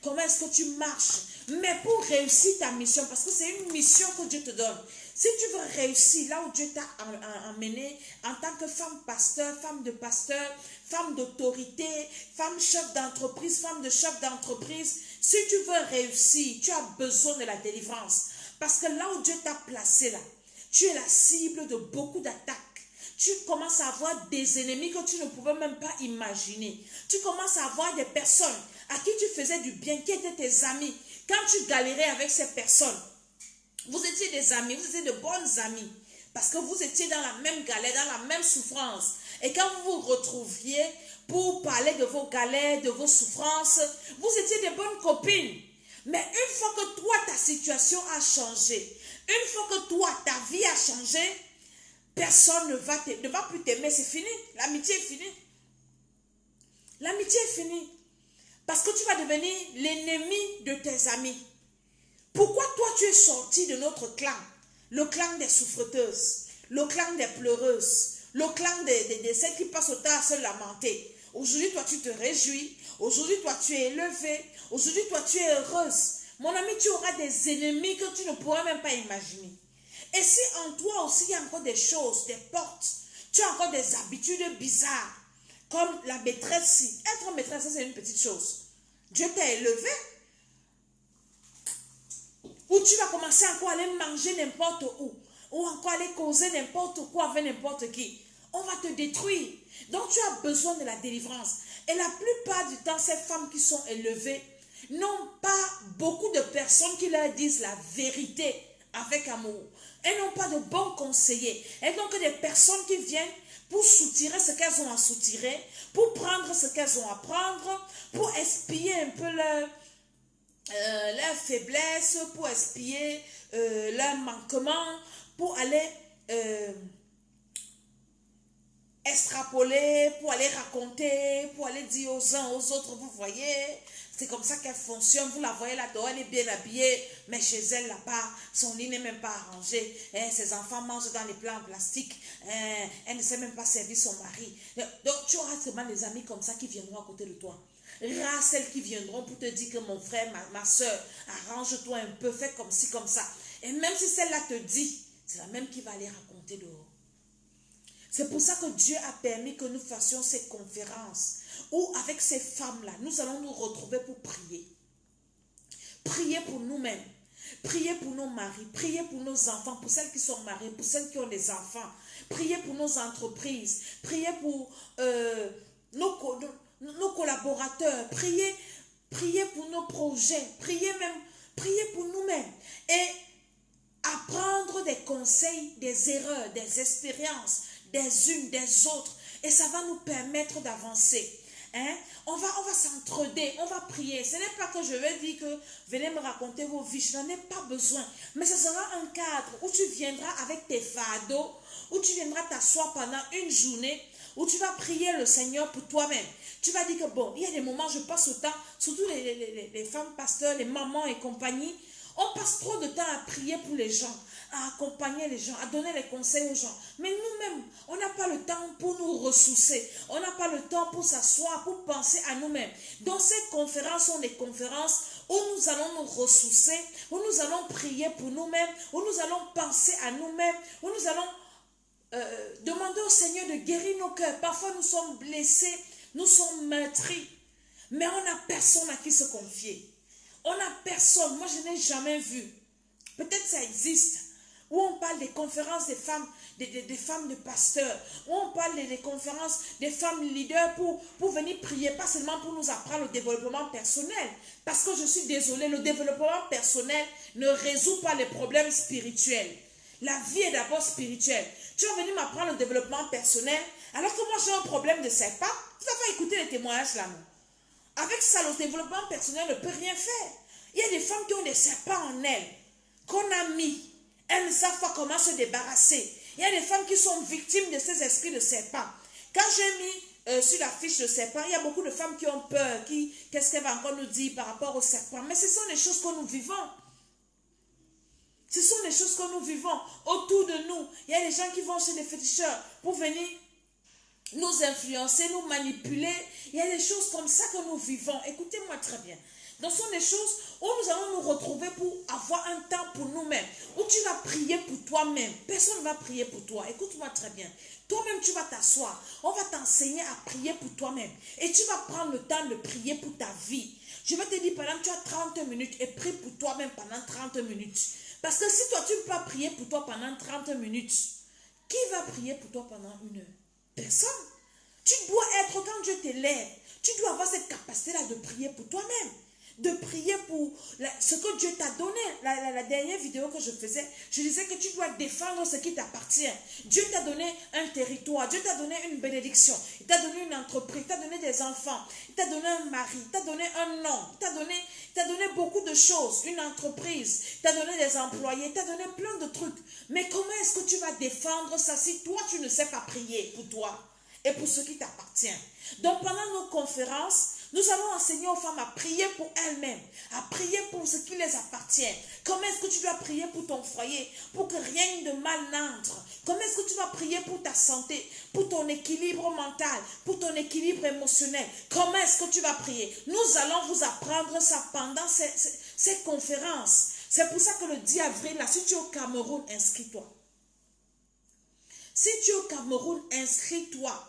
comment est-ce que tu marches. Mais pour réussir ta mission, parce que c'est une mission que Dieu te donne. Si tu veux réussir là où Dieu t'a emmené en tant que femme pasteur, femme de pasteur, femme d'autorité, femme chef d'entreprise, femme de chef d'entreprise, si tu veux réussir, tu as besoin de la délivrance. Parce que là où Dieu t'a placé là, tu es la cible de beaucoup d'attaques. Tu commences à avoir des ennemis que tu ne pouvais même pas imaginer. Tu commences à avoir des personnes à qui tu faisais du bien, qui étaient tes amis. Quand tu galérais avec ces personnes, vous étiez des amis, vous étiez de bonnes amies. Parce que vous étiez dans la même galère, dans la même souffrance. Et quand vous vous retrouviez pour parler de vos galères, de vos souffrances, vous étiez des bonnes copines. Mais une fois que toi, ta situation a changé, une fois que toi, ta vie a changé, personne ne va plus t'aimer, c'est fini. L'amitié est finie. L'amitié est finie. Parce que tu vas devenir l'ennemi de tes amis. Pourquoi toi tu es sorti de notre clan? Le clan des souffreteuses, le clan des pleureuses, le clan de celles qui passent au temps à se lamenter. Aujourd'hui, toi tu te réjouis. Aujourd'hui, toi tu es élevé. Aujourd'hui, toi tu es heureuse. Mon ami, tu auras des ennemis que tu ne pourras même pas imaginer. Et si en toi aussi il y a encore des choses, des portes, tu as encore des habitudes bizarres, comme la maîtresse. Être maîtresse, c'est une petite chose. Dieu t'a élevé. Ou tu vas commencer encore à aller manger n'importe où. Ou encore aller causer n'importe quoi avec n'importe qui. On va te détruire. Donc tu as besoin de la délivrance. Et la plupart du temps, ces femmes qui sont élevées n'ont pas beaucoup de personnes qui leur disent la vérité avec amour. Elles n'ont pas de bons conseillers. Elles n'ont que des personnes qui viennent pour soutirer ce qu'elles ont à soutirer, pour prendre ce qu'elles ont à prendre, pour espier un peu leur faiblesse, pour espier leur manquement, pour aller extrapoler, pour aller raconter, pour aller dire aux uns, aux autres, vous voyez, c'est comme ça qu'elle fonctionne, vous la voyez là-dedans, elle est bien habillée, mais chez elle là-bas, son lit n'est même pas arrangé, ses enfants mangent dans les plats en plastique, elle ne sait même pas servir son mari. Donc tu auras seulement des amis comme ça qui viendront à côté de toi. Rares celles qui viendront pour te dire que mon frère, ma soeur, arrange-toi un peu, fais comme ci, comme ça. Et même si celle-là te dit, c'est la même qui va aller raconter dehors. C'est pour ça que Dieu a permis que nous fassions ces conférences où avec ces femmes-là, nous allons nous retrouver pour prier. Prier pour nous-mêmes, prier pour nos maris, prier pour nos enfants, pour celles qui sont mariées, pour celles qui ont des enfants, prier pour nos entreprises, prier pour nos collaborateurs, prier pour nos projets, prier pour nous-mêmes et apprendre des conseils, des erreurs, des expériences, des unes, des autres, et ça va nous permettre d'avancer. Hein? On va s'entraider, on va prier. Ce n'est pas que je vais dire que venez me raconter vos vies, je n'en ai pas besoin. Mais ce sera un cadre où tu viendras avec tes fardeaux, où tu viendras t'asseoir pendant une journée, où tu vas prier le Seigneur pour toi-même. Tu vas dire que bon, il y a des moments, je passe au temps, surtout les femmes pasteurs, les mamans et compagnie, on passe trop de temps à prier pour les gens, à accompagner les gens, à donner les conseils aux gens. Mais nous-mêmes, on n'a pas le temps pour nous ressourcer. On n'a pas le temps pour s'asseoir, pour penser à nous-mêmes. Donc ces conférences sont des conférences où nous allons nous ressourcer, où nous allons prier pour nous-mêmes, où nous allons penser à nous-mêmes, où nous allons demander au Seigneur de guérir nos cœurs. Parfois nous sommes blessés, nous sommes meurtris, mais on n'a personne à qui se confier. On n'a personne, moi je n'ai jamais vu, peut-être ça existe, où on parle des conférences des femmes, des femmes de pasteurs, où on parle des conférences des femmes leaders pour venir prier, pas seulement pour nous apprendre le développement personnel, parce que je suis désolée, le développement personnel ne résout pas les problèmes spirituels. La vie est d'abord spirituelle. Tu vas venir m'apprendre le développement personnel, alors que moi j'ai un problème de serpent. Vous avez écouté les témoignages là, non? Avec ça, le développement personnel ne peut rien faire. Il y a des femmes qui ont des serpents en elles, qu'on a mis. Elles ne savent pas comment se débarrasser. Il y a des femmes qui sont victimes de ces esprits de serpents. Quand j'ai mis sur la fiche de serpent, il y a beaucoup de femmes qui ont peur. Qu'est-ce qu'elle va encore nous dire par rapport au serpent? Mais ce sont des choses que nous vivons. Ce sont des choses que nous vivons autour de nous. Il y a des gens qui vont chez les féticheurs pour venir nous influencer, nous manipuler. Il y a des choses comme ça que nous vivons. Écoutez-moi très bien. Donc, ce sont des choses où nous allons nous retrouver pour avoir un temps pour nous-mêmes, où tu vas prier pour toi-même. Personne ne va prier pour toi. Écoute-moi très bien. Toi-même, tu vas t'asseoir. On va t'enseigner à prier pour toi-même. Et tu vas prendre le temps de prier pour ta vie. Je vais te dire, pendant que tu as 30 minutes et prie pour toi-même pendant 30 minutes. Parce que si toi, tu ne peux pas prier pour toi pendant 30 minutes, qui va prier pour toi pendant 1 heure? Personne. Tu dois être, quand Dieu t'élève, tu dois avoir cette capacité-là de prier pour toi-même. De prier pour ce que Dieu t'a donné. La dernière vidéo que je faisais, je disais que tu dois défendre ce qui t'appartient. Dieu t'a donné un territoire, Dieu t'a donné une bénédiction, il t'a donné une entreprise, il t'a donné des enfants, il t'a donné un mari, il t'a donné un nom, il t'a donné beaucoup de choses, une entreprise, il t'a donné des employés, il t'a donné plein de trucs. Mais comment est-ce que tu vas défendre ça si toi tu ne sais pas prier pour toi? et pour ce qui t'appartient. Donc pendant nos conférences, nous allons enseigner aux femmes à prier pour elles-mêmes, à prier pour ce qui les appartient. Comment est-ce que tu dois prier pour ton foyer, pour que rien de mal n'entre? Comment est-ce que tu dois prier pour ta santé, pour ton équilibre mental, pour ton équilibre émotionnel? Comment est-ce que tu vas prier? Nous allons vous apprendre ça pendant ces conférences. C'est pour ça que le 10 avril, là, si tu es au Cameroun, inscris-toi. Si tu es au Cameroun, inscris-toi.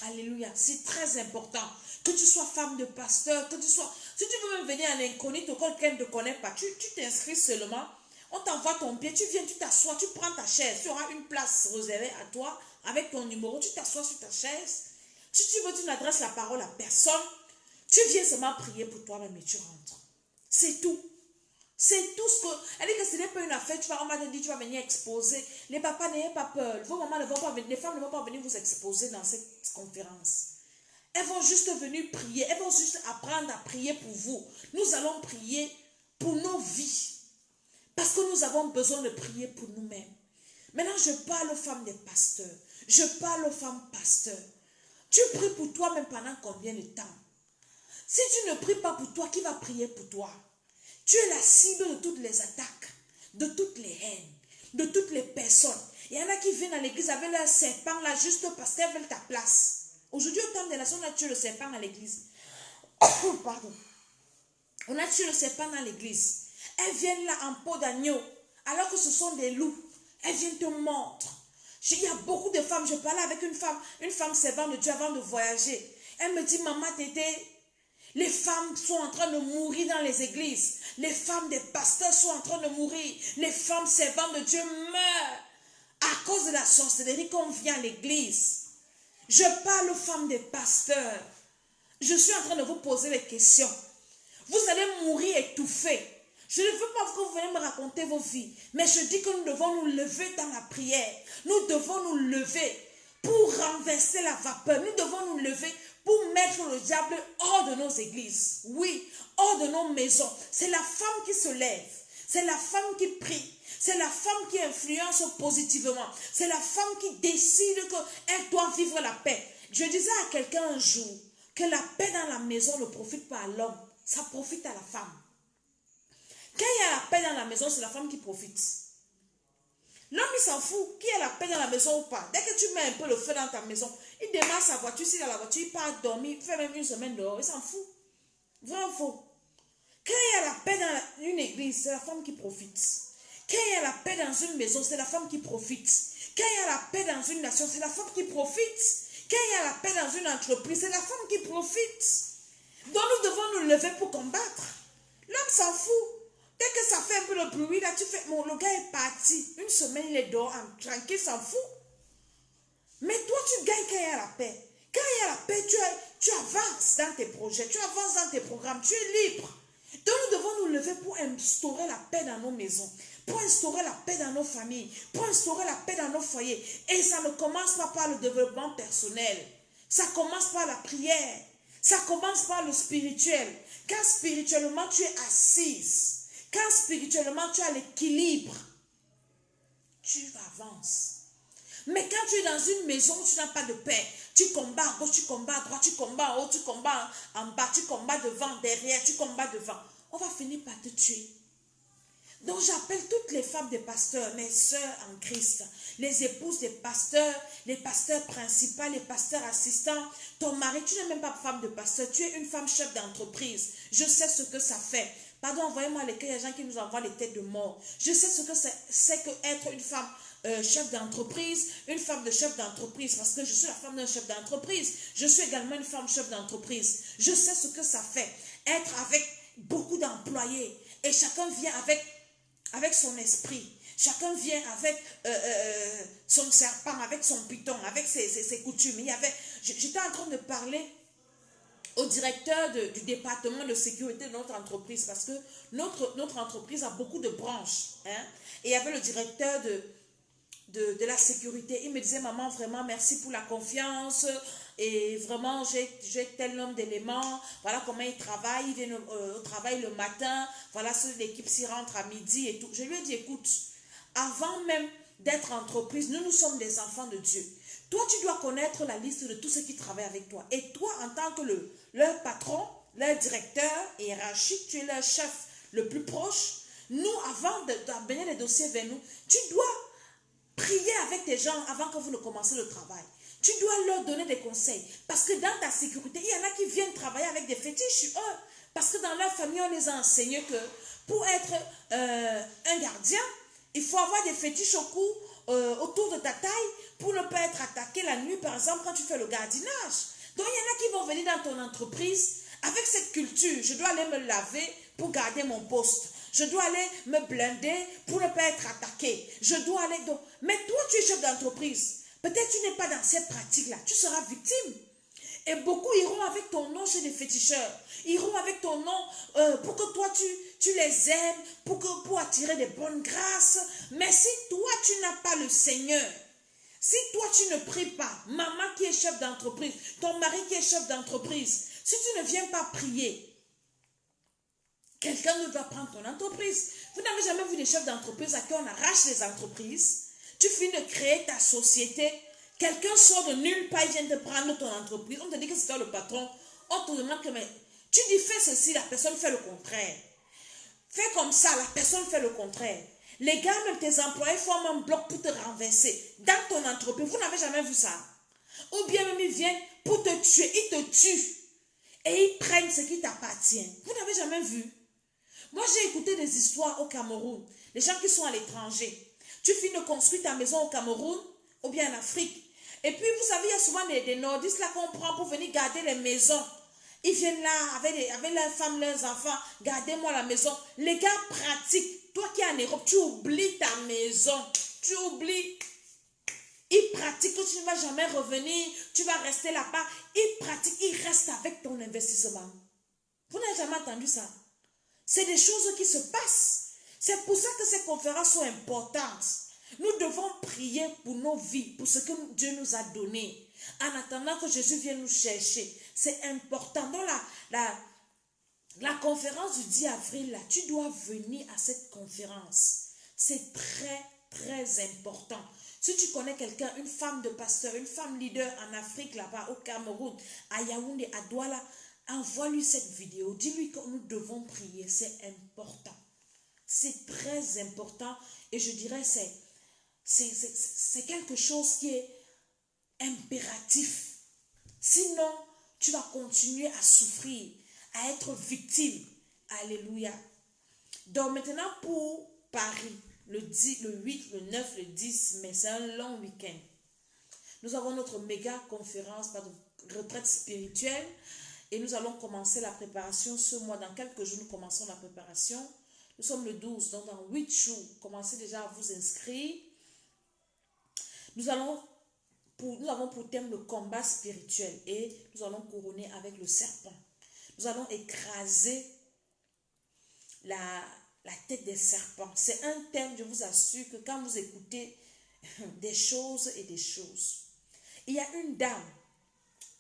Alléluia, c'est très important. Que tu sois femme de pasteur, que tu sois... Si tu veux même venir en incognito, quelqu'un ne te connaît pas, tu t'inscris seulement. On t'envoie ton pied, tu viens, tu t'assois, tu prends ta chaise. Tu auras une place réservée à toi avec ton numéro. Tu t'assois sur ta chaise. Si tu veux, tu n'adresses la parole à personne. Tu viens seulement prier pour toi-même et tu rentres. C'est tout. C'est tout ce que... Elle dit que ce n'est pas une affaire, on va te dire, tu vas venir exposer. Les papas, n'ayez pas peur. Vos mamans ne vont pas venir, les femmes ne vont pas venir vous exposer dans cette conférence. Elles vont juste venir prier. Elles vont juste apprendre à prier pour vous. Nous allons prier pour nos vies. Parce que nous avons besoin de prier pour nous-mêmes. Maintenant, je parle aux femmes des pasteurs. Je parle aux femmes pasteurs. Tu pries pour toi-même pendant combien de temps? Si tu ne pries pas pour toi, qui va prier pour toi? Tu es la cible de toutes les attaques, de toutes les haines, de toutes les personnes. Il y en a qui viennent à l'église avec leur serpent là juste parce qu'elles veulent ta place. Aujourd'hui, au temps des nations, on a tué le serpent à l'église. Pardon. On a tué le serpent dans l'église. Elles viennent là en peau d'agneau, alors que ce sont des loups. Elles viennent te mordre. Il y a beaucoup de femmes. Je parlais avec une femme servante de Dieu avant de voyager. Elle me dit, maman Tété, les femmes sont en train de mourir dans les églises. Les femmes des pasteurs sont en train de mourir. Les femmes servantes de Dieu meurent à cause de la sorcellerie qu'on vient à l'église. Je parle aux femmes des pasteurs. Je suis en train de vous poser les questions. Vous allez mourir étouffés. Je ne veux pas que vous veniez me raconter vos vies. Mais je dis que nous devons nous lever dans la prière. Nous devons nous lever pour renverser la vapeur. Nous devons nous lever pour mettre le diable hors de nos églises. Oui, hors de nos maisons. C'est la femme qui se lève. C'est la femme qui prie. C'est la femme qui influence positivement. C'est la femme qui décide qu'elle doit vivre la paix. Je disais à quelqu'un un jour que la paix dans la maison ne profite pas à l'homme. Ça profite à la femme. Quand il y a la paix dans la maison, c'est la femme qui profite. L'homme, il s'en fout. Qui a la paix dans la maison ou pas? Dès que tu mets un peu le feu dans ta maison, il démarre sa voiture, s'il a la voiture, il part dormir, il fait même une semaine dehors, il s'en fout. Vrai ou faux? Quand il y a la paix dans une église, c'est la femme qui profite. Quand il y a la paix dans une maison, c'est la femme qui profite. Quand il y a la paix dans une nation, c'est la femme qui profite. Quand il y a la paix dans une entreprise, c'est la femme qui profite. Donc nous devons nous lever pour combattre. L'homme s'en fout. Dès que ça fait un peu de bruit, là, tu fais, bon, le gars est parti. Une semaine, il est dehors, tranquille, s'en fout. Mais toi, tu gagnes quand il y a la paix. Quand il y a la paix, tu avances dans tes projets, tu avances dans tes programmes, tu es libre. Donc nous devons nous lever pour instaurer la paix dans nos maisons, pour instaurer la paix dans nos familles, pour instaurer la paix dans nos foyers. Et ça ne commence pas par le développement personnel. Ça commence par la prière. Ça commence par le spirituel. Quand spirituellement tu es assise, quand spirituellement tu as l'équilibre, tu avances. Mais quand tu es dans une maison où tu n'as pas de paix, tu combats à gauche, tu combats à droite, tu combats en haut, tu combats en bas, tu combats devant, derrière, tu combats devant. On va finir par te tuer. Donc j'appelle toutes les femmes des pasteurs, mes sœurs en Christ, les épouses des pasteurs, les pasteurs principaux, les pasteurs assistants. Ton mari, tu n'es même pas femme de pasteur, tu es une femme chef d'entreprise. Je sais ce que ça fait. Pardon, envoyez-moi lesquels, il y a des gens qui nous envoient les têtes de mort. Je sais ce que c'est que être une femme chef d'entreprise, une femme de chef d'entreprise, parce que je suis la femme d'un chef d'entreprise. Je suis également une femme chef d'entreprise. Je sais ce que ça fait, être avec beaucoup d'employés. Et chacun vient avec son esprit. Chacun vient avec son serpent, avec son python, avec ses coutumes. J'étais en train de parler au directeur du département de sécurité de notre entreprise, parce que notre entreprise a beaucoup de branches. Hein? Et il y avait le directeur de la sécurité. Il me disait, maman, vraiment, merci pour la confiance. Et vraiment, j'ai tel nombre d'éléments. Voilà comment il travaille. Il vient au travail le matin. Voilà, l'équipe s'y rentre à midi et tout. Je lui ai dit, écoute, avant même d'être entreprise, nous sommes des enfants de Dieu. Toi, tu dois connaître la liste de tous ceux qui travaillent avec toi. Et toi, en tant que leur patron, leur directeur hiérarchique, tu es leur chef le plus proche. Nous, avant d'amener les dossiers vers nous, tu dois prier avec tes gens avant que vous ne commencez le travail. Tu dois leur donner des conseils. Parce que dans ta sécurité, il y en a qui viennent travailler avec des fétiches sur eux. Parce que dans leur famille, on les a enseignés que pour être un gardien, il faut avoir des fétiches au cou, autour de ta taille, pour ne pas être attaqué la nuit, par exemple, quand tu fais le gardiennage. Donc, il y en a qui vont venir dans ton entreprise avec cette culture. Je dois aller me laver pour garder mon poste. Je dois aller me blinder pour ne pas être attaqué. Je dois aller... Donc, mais toi, tu es chef d'entreprise. Peut-être tu n'es pas dans cette pratique-là. Tu seras victime. Et beaucoup iront avec ton nom chez les féticheurs. Iront avec ton nom pour que toi, tu les aides, pour attirer des bonnes grâces. Mais si toi, tu n'as pas le Seigneur, si toi, tu ne pries pas, maman qui est chef d'entreprise, ton mari qui est chef d'entreprise, si tu ne viens pas prier, quelqu'un ne va prendre ton entreprise. Vous n'avez jamais vu des chefs d'entreprise à qui on arrache les entreprises. Tu finis de créer ta société. Quelqu'un sort de nulle part, il vient te prendre ton entreprise. On te dit que c'est toi le patron. On te demande que mais, tu dis fais ceci, la personne fait le contraire. Fais comme ça, la personne fait le contraire. Les gars, même tes employés forment un bloc pour te renverser. Dans ton entreprise, vous n'avez jamais vu ça. Ou bien même ils viennent pour te tuer, ils te tuent. Et ils prennent ce qui t'appartient. Vous n'avez jamais vu. Moi, j'ai écouté des histoires au Cameroun. Les gens qui sont à l'étranger. Tu finis de construire ta maison au Cameroun ou bien en Afrique. Et puis, vous savez, il y a souvent des nordistes là qu'on prend pour venir garder les maisons. Ils viennent là avec leurs femmes, leurs enfants. Gardez-moi la maison. Les gars pratiquent. Toi qui es en Europe, tu oublies ta maison. Tu oublies. Ils pratiquent que tu ne vas jamais revenir. Tu vas rester là-bas. Ils pratiquent. Ils restent avec ton investissement. Vous n'avez jamais entendu ça? C'est des choses qui se passent. C'est pour ça que ces conférences sont importantes. Nous devons prier pour nos vies, pour ce que Dieu nous a donné. En attendant que Jésus vienne nous chercher. C'est important. Dans la conférence du 10 avril, là, tu dois venir à cette conférence. C'est très, très important. Si tu connais quelqu'un, une femme de pasteur, une femme leader en Afrique, là-bas, au Cameroun, à Yaoundé, à Douala, envoie-lui cette vidéo. Dis-lui que nous devons prier. C'est important. C'est très important. Et je dirais, c'est quelque chose qui est impératif. Sinon, tu vas continuer à souffrir, à être victime. Alléluia. Donc maintenant, pour Paris, le 8, le 9, le 10 mai, c'est un long week-end. Nous avons notre méga conférence, retraite spirituelle. Et nous allons commencer la préparation ce mois. Dans quelques jours, nous commençons la préparation. Nous sommes le 12, donc dans 8 jours, commencez déjà à vous inscrire. Nous avons pour thème le combat spirituel et nous allons couronner avec le serpent. Nous allons écraser la tête des serpents. C'est un thème, je vous assure, que quand vous écoutez des choses et des choses. Il y a une dame,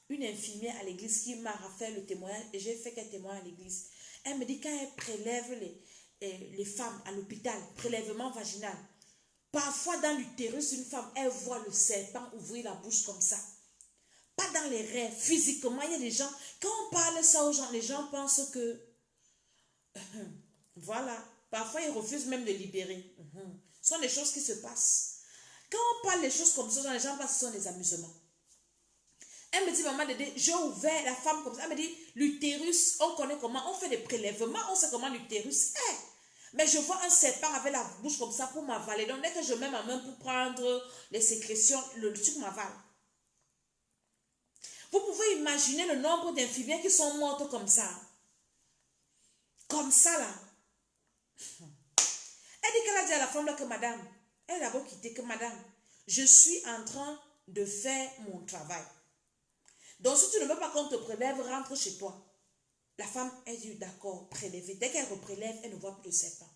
une infirmière à l'église qui m'a fait le témoignage et j'ai fait qu'un témoignage à l'église. Elle me dit quand elle prélève les femmes à l'hôpital, prélèvement vaginal, parfois dans l'utérus d'une femme, elle voit le serpent ouvrir la bouche comme ça. Pas dans les rêves, physiquement, il y a des gens, quand on parle ça aux gens, les gens pensent que, voilà, parfois ils refusent même de libérer. Ce sont des choses qui se passent. Quand on parle des choses comme ça, les gens pensent que ce sont des amusements. Elle me dit, maman Dédé, j'ai ouvert la femme comme ça. Elle me dit, l'utérus, on connaît comment, on fait des prélèvements, on sait comment l'utérus est. Mais je vois un serpent avec la bouche comme ça pour m'avaler. Donc, dès que je mets ma main pour prendre les sécrétions, le truc m'avale. Vous pouvez imaginer le nombre d'infirmières qui sont mortes comme ça. Comme ça, là. Elle dit qu'elle a dit à la femme là que madame, elle a d'abord quitté que madame, je suis en train de faire mon travail. Donc, si tu ne veux pas qu'on te prélève, rentre chez toi. La femme, elle dit d'accord, prélever. Dès qu'elle reprélève, elle ne voit plus le serpent.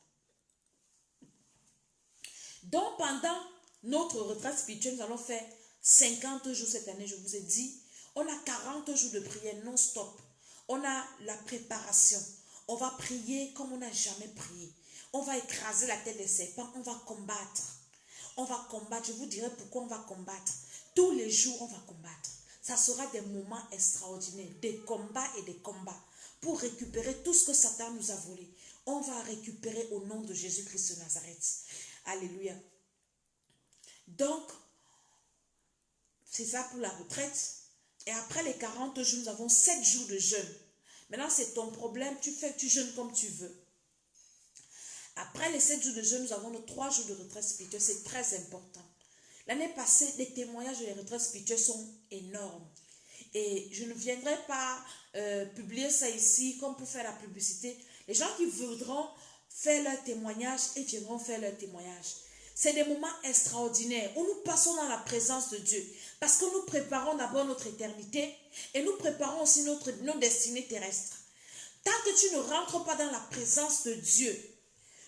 Donc, pendant notre retraite spirituelle, nous allons faire 50 jours cette année, je vous ai dit. On a 40 jours de prière non-stop. On a la préparation. On va prier comme on n'a jamais prié. On va écraser la tête des serpents. On va combattre. On va combattre. Je vous dirai pourquoi on va combattre. tous les jours, on va combattre. Ça sera des moments extraordinaires, des combats et des combats pour récupérer tout ce que Satan nous a volé. On va récupérer au nom de Jésus-Christ de Nazareth. Alléluia. Donc, c'est ça pour la retraite. Et après les 40 jours, nous avons 7 jours de jeûne. Maintenant, c'est ton problème. Tu jeûnes comme tu veux. Après les 7 jours de jeûne, nous avons nos 3 jours de retraite spirituelle. C'est très important. L'année passée, les témoignages de les retraites spirituelles sont énormes. Et je ne viendrai pas publier ça ici comme pour faire la publicité. Les gens qui voudront faire leur témoignage, ils viendront faire leur témoignage. C'est des moments extraordinaires où nous passons dans la présence de Dieu. Parce que nous préparons d'abord notre éternité et nous préparons aussi nos destinées terrestres. Tant que tu ne rentres pas dans la présence de Dieu,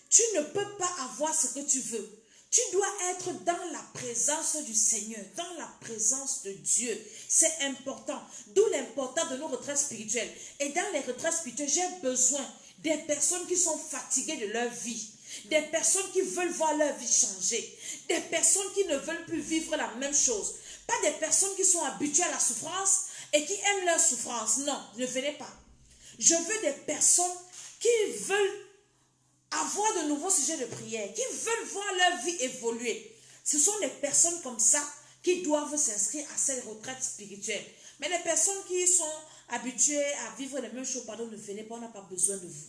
tu ne peux pas avoir ce que tu veux. Tu dois être dans la présence du Seigneur, dans la présence de Dieu. C'est important. D'où l'importance de nos retraites spirituelles. Et dans les retraites spirituelles, j'ai besoin des personnes qui sont fatiguées de leur vie. Des personnes qui veulent voir leur vie changer. Des personnes qui ne veulent plus vivre la même chose. Pas des personnes qui sont habituées à la souffrance et qui aiment leur souffrance. Non, ne venez pas. Je veux des personnes qui veulent avoir de nouveaux sujets de prière, qui veulent voir leur vie évoluer. Ce sont des personnes comme ça qui doivent s'inscrire à cette retraite spirituelle. Mais les personnes qui sont habituées à vivre les mêmes choses, pardon, ne venez pas, on n'a pas besoin de vous.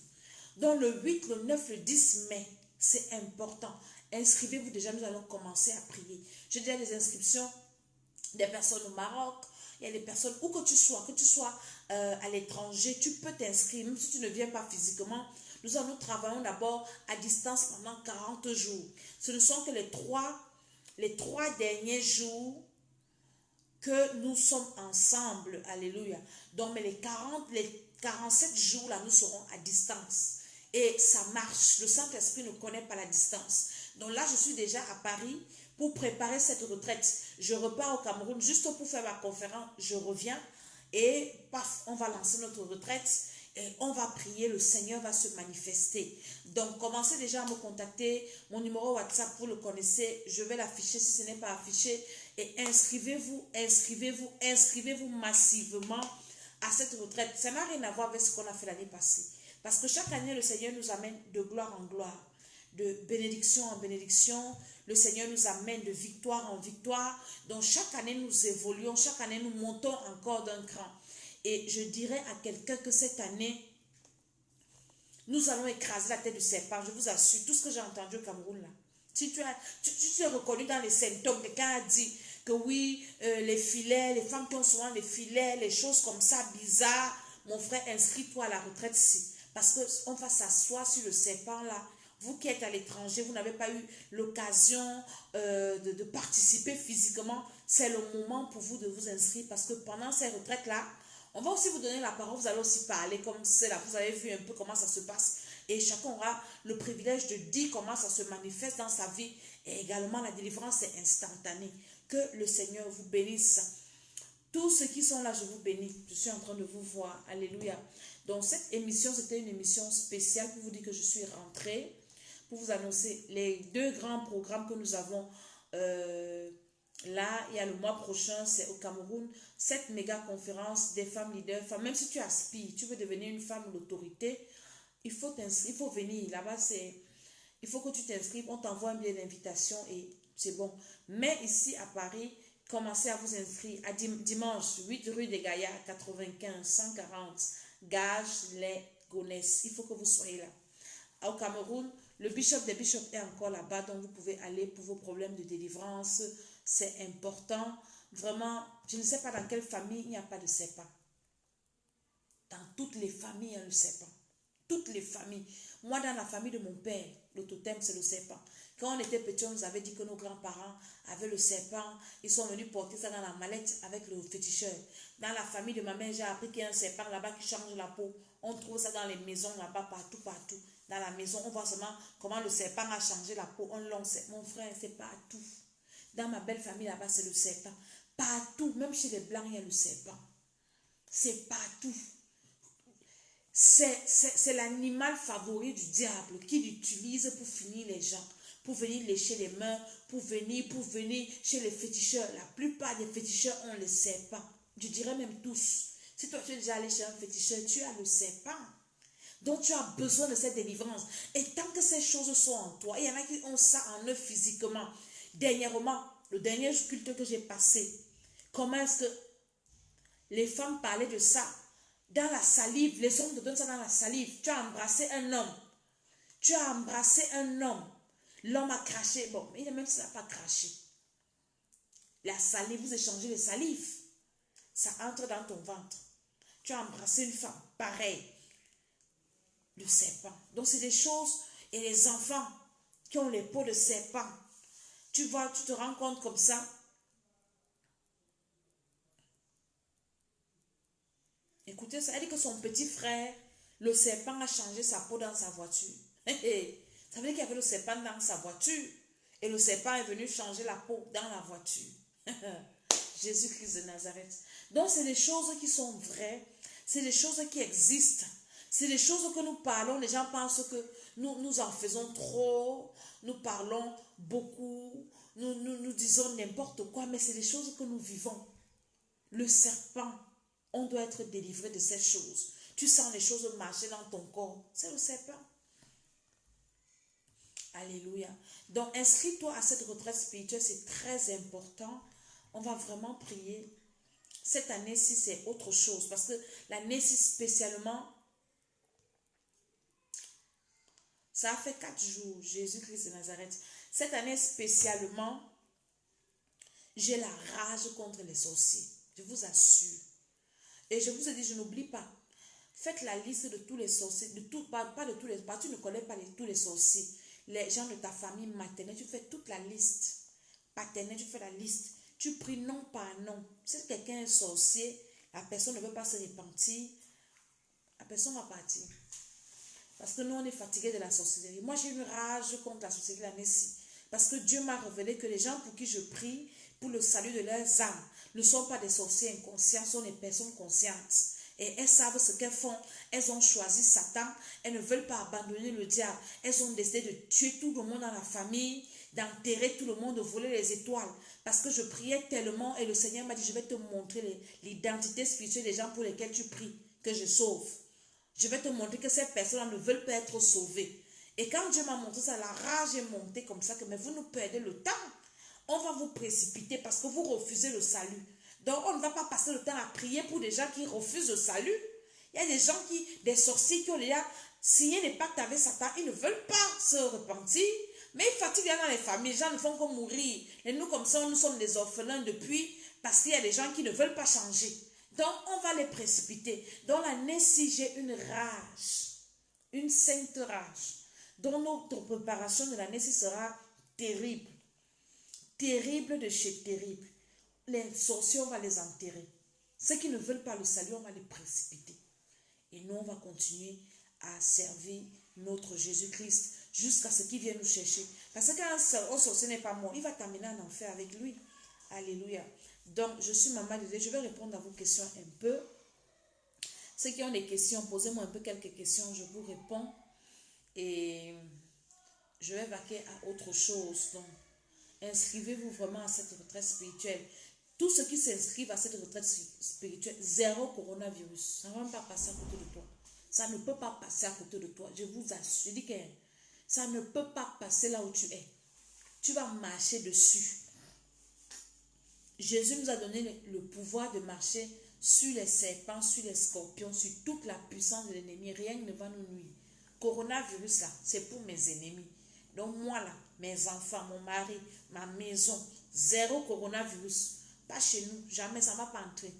Donc le 8, le 9, le 10 mai, c'est important. Inscrivez-vous déjà, nous allons commencer à prier. J'ai déjà des inscriptions des personnes au Maroc, il y a des personnes, où que tu sois à l'étranger, tu peux t'inscrire, même si tu ne viens pas physiquement. Nous travaillons d'abord à distance pendant 40 jours. Ce ne sont que les trois derniers jours que nous sommes ensemble. Alléluia. Donc, mais les 47 jours là, nous serons à distance. Et ça marche. Le Saint-Esprit ne connaît pas la distance. Donc là, je suis déjà à Paris pour préparer cette retraite. Je repars au Cameroun juste pour faire ma conférence. Je reviens et paf, on va lancer notre retraite. Et on va prier, le Seigneur va se manifester. Donc, commencez déjà à me contacter. Mon numéro WhatsApp, vous le connaissez. Je vais l'afficher si ce n'est pas affiché. Et inscrivez-vous massivement à cette retraite. Ça n'a rien à voir avec ce qu'on a fait l'année passée. Parce que chaque année, le Seigneur nous amène de gloire en gloire, de bénédiction en bénédiction. Le Seigneur nous amène de victoire en victoire. Donc, chaque année, nous évoluons. Chaque année, nous montons encore d'un cran. Et je dirais à quelqu'un que cette année, nous allons écraser la tête du serpent. Je vous assure, tout ce que j'ai entendu au Cameroun là. Si tu es reconnu dans les symptômes, quelqu'un a dit que oui, les filets, les femmes qui ont souvent les filets, les choses comme ça, bizarres. Mon frère, inscris-toi à la retraite ici. Parce qu'on va s'asseoir sur le serpent là. Vous qui êtes à l'étranger, vous n'avez pas eu l'occasion de participer physiquement. C'est le moment pour vous de vous inscrire. Parce que pendant ces retraites-là, on va aussi vous donner la parole, vous allez aussi parler comme c'est là. Vous avez vu un peu comment ça se passe. Et chacun aura le privilège de dire comment ça se manifeste dans sa vie. Et également, la délivrance est instantanée. Que le Seigneur vous bénisse. Tous ceux qui sont là, je vous bénis. Je suis en train de vous voir. Alléluia. Donc, cette émission, c'était une émission spéciale pour vous dire que je suis rentrée. Pour vous annoncer les 2 grands programmes que nous avons là, il y a le mois prochain, c'est au Cameroun, cette méga conférence des femmes leaders. Enfin, même si tu aspires, tu veux devenir une femme d'autorité, il faut t'inscrire, il faut venir. Là-bas, il faut que tu t'inscrives, on t'envoie un billet d'invitation et c'est bon. Mais ici à Paris, commencez à vous inscrire. À dimanche, 8 rue des Gaillards, 95 140, Gage-les-Gonesse. Il faut que vous soyez là. Au Cameroun, le bishop des bishops est encore là-bas, donc vous pouvez aller pour vos problèmes de délivrance. C'est important. Vraiment, je ne sais pas dans quelle famille il n'y a pas de serpent. Dans toutes les familles, il y a le serpent. Toutes les familles. Moi, dans la famille de mon père, le totem, c'est le serpent. Quand on était petit, on nous avait dit que nos grands-parents avaient le serpent. Ils sont venus porter ça dans la mallette avec le féticheur. Dans la famille de ma mère, j'ai appris qu'il y a un serpent là-bas qui change la peau. On trouve ça dans les maisons là-bas, partout. Dans la maison, on voit seulement comment le serpent a changé la peau. On lance. Mon frère, c'est partout. Dans ma belle famille là-bas, c'est le serpent. Partout, même chez les blancs, il y a le serpent. C'est partout. C'est l'animal favori du diable qu'il utilise pour finir les gens. pour venir lécher les mains, pour venir chez les féticheurs. La plupart des féticheurs ont le serpent. Je dirais même tous. Si toi tu es déjà allé chez un féticheur, tu as le serpent. Donc tu as besoin de cette délivrance. Et tant que ces choses sont en toi, il y en a qui ont ça en eux physiquement. Dernièrement, le dernier culte que j'ai passé, comment est-ce que les femmes parlaient de ça? Dans la salive, les hommes te donnent ça dans la salive. Tu as embrassé un homme. Tu as embrassé un homme. L'homme a craché. Bon, mais même s'il n'a pas craché. La salive, vous échangez les salives. Ça entre dans ton ventre. Tu as embrassé une femme. Pareil. Le serpent. Donc, c'est des choses. Et les enfants qui ont les peaux de serpent. Tu vois, tu te rends compte comme ça. Écoutez, ça veut dire que son petit frère, le serpent a changé sa peau dans sa voiture. Ça veut dire qu'il y avait le serpent dans sa voiture. Et le serpent est venu changer la peau dans la voiture. Jésus-Christ de Nazareth. Donc, c'est des choses qui sont vraies. C'est des choses qui existent. C'est des choses que nous parlons. Les gens pensent que nous en faisons trop. Nous parlons beaucoup. Nous disons n'importe quoi. Mais c'est des choses que nous vivons. Le serpent. On doit être délivré de ces choses. Tu sens les choses marcher dans ton corps. C'est le serpent. Alléluia. Donc, inscris-toi à cette retraite spirituelle. C'est très important. On va vraiment prier. Cette année-ci, c'est autre chose. Parce que l'année-ci, spécialement, ça a fait 4 jours. Jésus-Christ de Nazareth. Cette année, spécialement, j'ai la rage contre les sorciers. Je vous assure. Et je vous ai dit, je n'oublie pas. Faites la liste de tous les sorciers, pas de tous les, tu ne connais pas tous les sorciers. Les gens de ta famille maternelle, tu fais toute la liste. Paternelle, tu fais la liste. Tu pries nom par nom. Si quelqu'un est sorcier, la personne ne veut pas se repentir, la personne va partir. Parce que nous, on est fatigués de la sorcellerie. Moi, j'ai une rage contre la sorcellerie l'année-ci. Parce que Dieu m'a révélé que les gens pour qui je prie, pour le salut de leurs âmes, ne sont pas des sorciers inconscients, sont des personnes conscientes. Et elles savent ce qu'elles font. Elles ont choisi Satan. Elles ne veulent pas abandonner le diable. Elles ont décidé de tuer tout le monde dans la famille, d'enterrer tout le monde, de voler les étoiles. Parce que je priais tellement et le Seigneur m'a dit, je vais te montrer l'identité spirituelle des gens pour lesquels tu pries, que je sauve. Je vais te montrer que ces personnes-là ne veulent pas être sauvées. Et quand Dieu m'a montré ça, la rage est montée comme ça, que mais vous nous perdez le temps. On va vous précipiter parce que vous refusez le salut. Donc, on ne va pas passer le temps à prier pour des gens qui refusent le salut. Il y a des gens des sorciers qui ont déjà signé des pactes avec Satan. Ils ne veulent pas se repentir. Mais ils fatiguent dans les familles. Les gens ne font que mourir. Et nous, comme ça, nous sommes des orphelins depuis parce qu'il y a des gens qui ne veulent pas changer. Donc, on va les précipiter. Dans l'année-ci, j'ai une rage. Une sainte rage. Donc, notre préparation de l'année-ci sera terrible. Terrible de chez terrible. Les sorciers, on va les enterrer. Ceux qui ne veulent pas le salut, on va les précipiter. Et nous, on va continuer à servir notre Jésus-Christ jusqu'à ce qu'il vienne nous chercher. Parce que quand un sorcier n'est pas mort, il va t'amener en enfer avec lui. Alléluia. Donc, je suis Maman Dédé. Je vais répondre à vos questions un peu. Ceux qui ont des questions, posez-moi un peu quelques questions. Je vous réponds. Et je vais vaquer à autre chose. Donc, inscrivez-vous vraiment à cette retraite spirituelle. Tous ceux qui s'inscrivent à cette retraite spirituelle, 0 coronavirus. Ça ne va même pas passer à côté de toi. Ça ne peut pas passer à côté de toi. Je vous assure. Je dis que ça ne peut pas passer là où tu es. Tu vas marcher dessus. Jésus nous a donné le pouvoir de marcher sur les serpents, sur les scorpions, sur toute la puissance de l'ennemi. Rien ne va nous nuire. Coronavirus là, c'est pour mes ennemis. Donc moi là, mes enfants, mon mari, ma maison, 0 coronavirus. Pas chez nous, jamais, ça ne va pas entrer.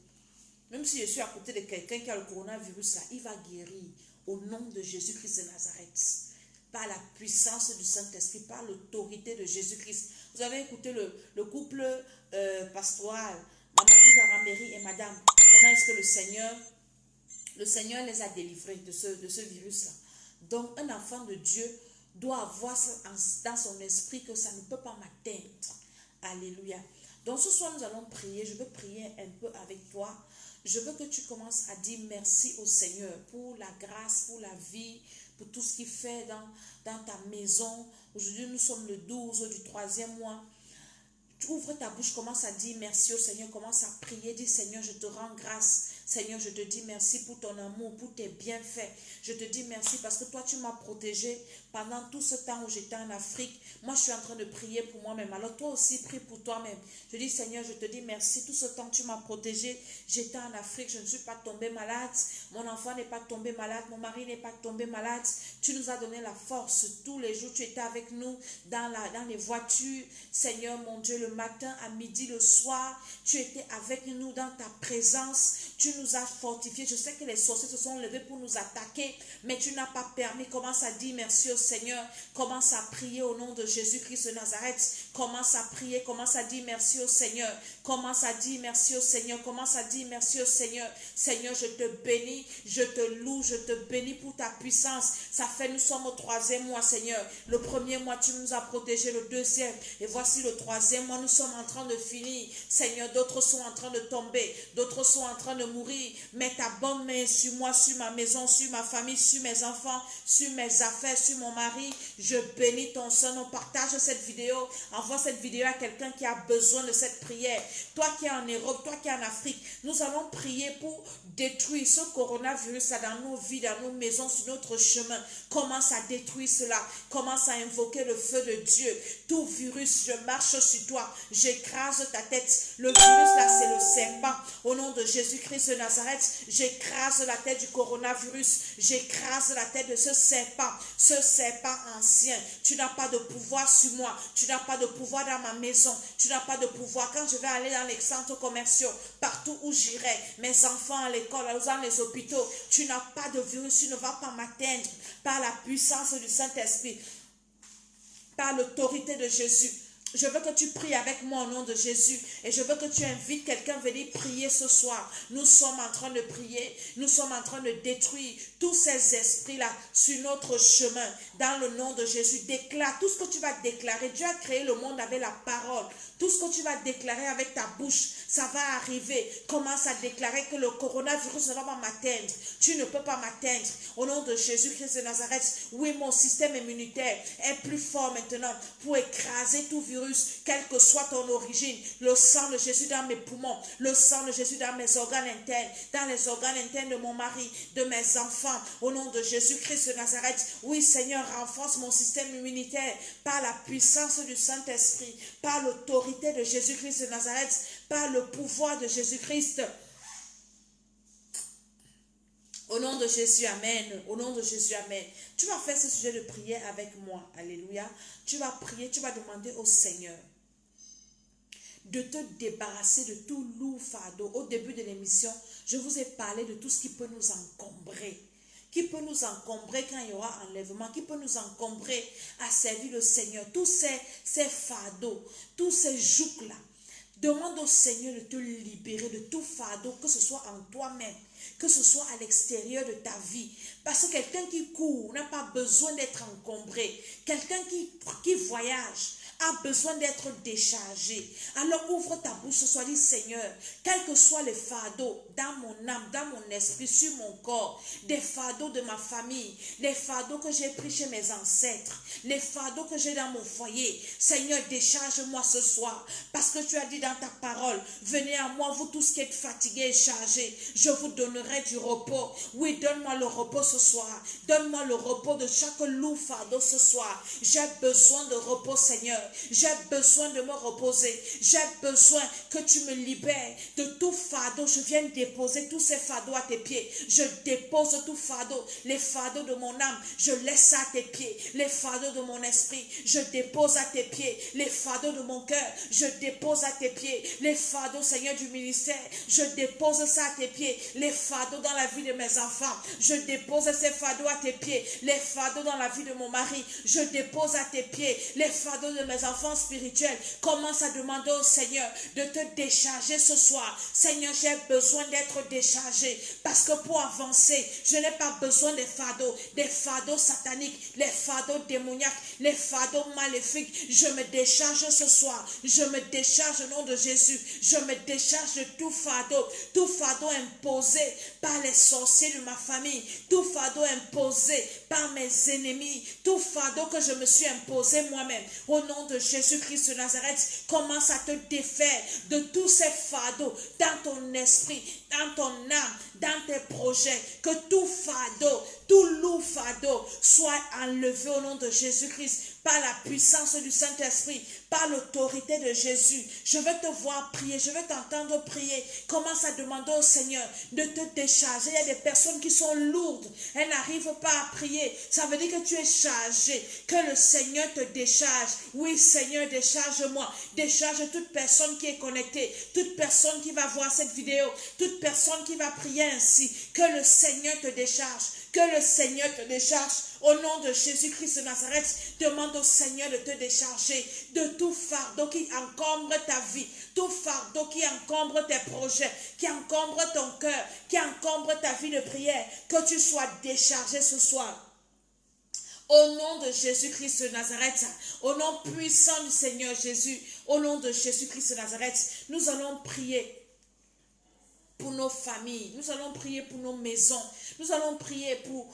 Même si je suis à côté de quelqu'un qui a le coronavirus là, il va guérir au nom de Jésus-Christ de Nazareth. Par la puissance du Saint-Esprit, par l'autorité de Jésus-Christ. Vous avez écouté le couple pastoral, Mamadou Garameri et Madame. Comment est-ce que le Seigneur les a délivrés de ce virus-là. Donc, un enfant de Dieu doit avoir dans son esprit que ça ne peut pas m'atteindre. Alléluia. Donc, ce soir, nous allons prier. Je veux prier un peu avec toi. Je veux que tu commences à dire merci au Seigneur pour la grâce, pour la vie, pour tout ce qu'il fait dans ta maison. Aujourd'hui, nous sommes le 12 du 3e mois. Tu ouvres ta bouche, commence à dire merci au Seigneur, commence à prier, dis Seigneur, je te rends grâce. Seigneur, je te dis merci pour ton amour, pour tes bienfaits. Je te dis merci parce que toi, tu m'as protégé pendant tout ce temps où j'étais en Afrique. Moi, je suis en train de prier pour moi-même. Alors, toi aussi, prie pour toi-même. Je dis, Seigneur, je te dis merci. Tout ce temps, tu m'as protégé. J'étais en Afrique, je ne suis pas tombée malade. Mon enfant n'est pas tombé malade. Mon mari n'est pas tombé malade. Tu nous as donné la force. Tous les jours, tu étais avec nous dans les voitures. Seigneur, mon Dieu, le matin, à midi, le soir, tu étais avec nous dans ta présence. Tu nous as fortifiés. Je sais que les sorciers se sont levés pour nous attaquer, mais tu n'as pas permis. Commence à dire merci au Seigneur. Commence à prier au nom de Jésus-Christ de Nazareth. Commence à prier. Commence à dire merci au Seigneur. Commence à dire merci au Seigneur. Commence à dire merci au Seigneur. Seigneur, je te bénis. Je te loue. Je te bénis pour ta puissance. Ça fait, nous sommes au 3e mois, Seigneur. Le 1er mois, tu nous as protégés. Le 2e. Et voici le 3e mois. Nous sommes en train de finir. Seigneur, d'autres sont en train de tomber. D'autres sont en train de mourir. Mets ta bonne main sur moi, sur ma maison, sur ma famille, sur mes enfants, sur mes affaires, sur mon mari. Je bénis ton Saint. On partage cette vidéo. Envoie cette vidéo à quelqu'un qui a besoin de cette prière. Toi qui es en Europe, toi qui es en Afrique, nous allons prier pour détruire ce coronavirus dans nos vies, dans nos maisons, sur notre chemin. Commence à détruire cela. Commence à invoquer le feu de Dieu. Tout virus, je marche sur toi. J'écrase ta tête. Le virus là, c'est le serpent. Au nom de Jésus-Christ de Nazareth, j'écrase la tête du coronavirus. J'écrase la tête de ce serpent ancien. Tu n'as pas de pouvoir sur moi. Tu n'as pas de pouvoir dans ma maison. Tu n'as pas de pouvoir quand je vais aller dans les centres commerciaux, partout où j'irai, mes enfants à l'école, dans les hôpitaux. Tu n'as pas de virus. Tu ne vas pas m'atteindre par la puissance du Saint-Esprit, par l'autorité de Jésus. Je veux que tu pries avec moi au nom de Jésus et je veux que tu invites quelqu'un à venir prier ce soir. Nous sommes en train de prier, nous sommes en train de détruire tous ces esprits-là sur notre chemin. Dans le nom de Jésus, déclare tout ce que tu vas déclarer. Dieu a créé le monde avec la parole. Tout ce que tu vas déclarer avec ta bouche, ça va arriver. Commence à déclarer que le coronavirus ne va pas m'atteindre. Tu ne peux pas m'atteindre. Au nom de Jésus-Christ de Nazareth, oui, mon système immunitaire est plus fort maintenant pour écraser tout virus, quelle que soit ton origine. Le sang de Jésus dans mes poumons, le sang de Jésus dans mes organes internes, dans les organes internes de mon mari, de mes enfants. Au nom de Jésus-Christ de Nazareth, oui, Seigneur, renforce mon système immunitaire par la puissance du Saint-Esprit, par l'autorité de Jésus-Christ de Nazareth, par le pouvoir de Jésus-Christ. Au nom de Jésus, amen. Au nom de Jésus, amen. Tu vas faire ce sujet de prière avec moi. Alléluia. Tu vas prier, tu vas demander au Seigneur de te débarrasser de tout lourd fardeau. Au début de l'émission, je vous ai parlé de tout ce qui peut nous encombrer. Qui peut nous encombrer quand il y aura enlèvement, qui peut nous encombrer à servir le Seigneur. Tous ces fardeaux, tous ces jougs-là. Demande au Seigneur de te libérer de tout fardeau, que ce soit en toi-même, que ce soit à l'extérieur de ta vie. Parce que quelqu'un qui court n'a pas besoin d'être encombré. Quelqu'un qui voyage a besoin d'être déchargé. Alors ouvre ta bouche ce soir, dis Seigneur, quels que soient les fardeaux dans mon âme, dans mon esprit, sur mon corps, des fardeaux de ma famille, les fardeaux que j'ai pris chez mes ancêtres, les fardeaux que j'ai dans mon foyer, Seigneur, décharge-moi ce soir, parce que tu as dit dans ta parole, venez à moi, vous tous qui êtes fatigués et chargés, je vous donnerai du repos. Oui, donne-moi le repos ce soir, donne-moi le repos de chaque lourd fardeau ce soir. J'ai besoin de repos, Seigneur. J'ai besoin de me reposer. J'ai besoin que tu me libères de tout fardeau. Je viens déposer tous ces fardeaux à tes pieds. Je dépose tout fardeau. Les fardeaux de mon âme, je laisse ça à tes pieds. Les fardeaux de mon esprit, je dépose à tes pieds. Les fardeaux de mon cœur, je dépose à tes pieds. Les fardeaux, Seigneur, du ministère, je dépose ça à tes pieds. Les fardeaux dans la vie de mes enfants, je dépose ces fardeaux à tes pieds. Les fardeaux dans la vie de mon mari, je dépose à tes pieds. Les fardeaux de mes mes enfants spirituels, commence à demander au Seigneur de te décharger ce soir. Seigneur, j'ai besoin d'être déchargé parce que pour avancer, je n'ai pas besoin des fardeaux sataniques, les fardeaux démoniaques, les fardeaux maléfiques. Je me décharge ce soir. Je me décharge au nom de Jésus. Je me décharge de tout fardeau imposé par les sorciers de ma famille, tout fardeau imposé par mes ennemis, tout fardeau que je me suis imposé moi-même. Au nom de Jésus-Christ de Nazareth, commence à te défaire de tous ces fardeaux dans ton esprit, dans ton âme, dans tes projets. Que tout fardeau, tout lourd fardeau soit enlevé au nom de Jésus-Christ par la puissance du Saint-Esprit, par l'autorité de Jésus. Je veux te voir prier, je veux t'entendre prier. Commence à demander au Seigneur de te décharger. Il y a des personnes qui sont lourdes, elles n'arrivent pas à prier. Ça veut dire que tu es chargé, que le Seigneur te décharge. Oui, Seigneur, décharge-moi. Décharge toute personne qui est connectée, toute personne qui va voir cette vidéo, toute personne qui va prier ainsi. Que le Seigneur te décharge, que le Seigneur te décharge. Au nom de Jésus-Christ de Nazareth, demande au Seigneur de te décharger de tout fardeau qui encombre ta vie, tout fardeau qui encombre tes projets, qui encombre ton cœur, qui encombre ta vie de prière. Que tu sois déchargé ce soir. Au nom de Jésus-Christ de Nazareth, au nom puissant du Seigneur Jésus, au nom de Jésus-Christ de Nazareth, nous allons prier pour nos familles, nous allons prier pour nos maisons, nous allons prier pour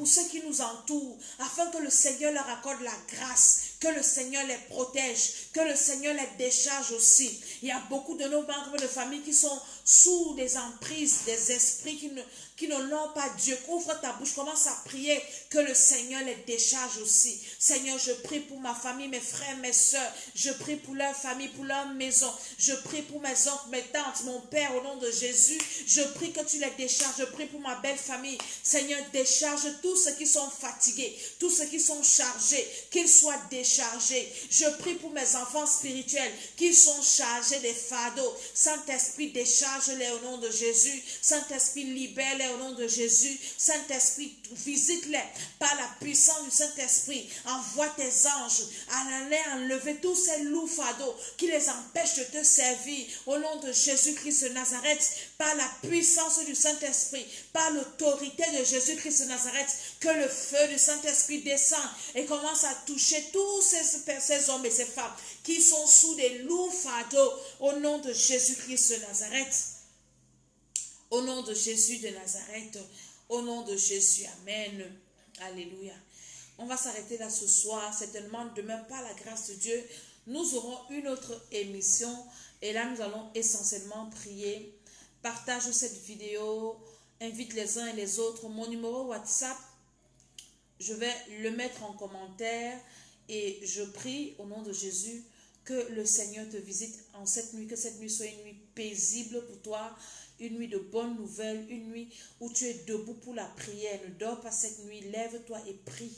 ceux qui nous entourent, afin que le Seigneur leur accorde la grâce, que le Seigneur les protège, que le Seigneur les décharge aussi. Il y a beaucoup de nos membres de famille qui sont sous des emprises, des esprits qui n'honorent pas Dieu. Ouvre ta bouche, commence à prier que le Seigneur les décharge aussi. Seigneur, je prie pour ma famille, mes frères, mes soeurs. Je prie pour leur famille, pour leur maison. Je prie pour mes oncles, mes tantes, mon père, au nom de Jésus. Je prie que tu les décharges. Je prie pour ma belle famille. Seigneur, décharge tous ceux qui sont fatigués, tous ceux qui sont chargés, qu'ils soient déchargés. Je prie pour mes enfants spirituels, qu'ils sont chargés des fardeaux. Saint-Esprit, décharge-les au nom de Jésus. Saint-Esprit, libère-les au nom de Jésus. Saint-Esprit, visite-les par la puissance du Saint-Esprit. Envoie tes anges à aller enlever tous ces lourds fardeaux qui les empêchent de te servir. Au nom de Jésus-Christ de Nazareth, par la puissance du Saint-Esprit, par l'autorité de Jésus-Christ de Nazareth, que le feu du Saint-Esprit descend et commence à toucher tous ces hommes et ces femmes qui sont sous des lourds fardeaux. Au nom de Jésus-Christ de Nazareth. Au nom de Jésus de Nazareth, au nom de Jésus, amen, alléluia. On va s'arrêter là ce soir, certainement demain par la grâce de Dieu, nous aurons une autre émission et là nous allons essentiellement prier. Partage cette vidéo, invite les uns et les autres. Mon numéro WhatsApp, je vais le mettre en commentaire et je prie au nom de Jésus que le Seigneur te visite en cette nuit, que cette nuit soit une nuit paisible pour toi, une nuit de bonnes nouvelles, une nuit où tu es debout pour la prière. Ne dors pas cette nuit, lève-toi et prie.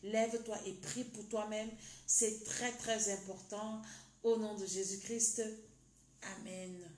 Lève-toi et prie pour toi-même. C'est très très important. Au nom de Jésus-Christ, amen.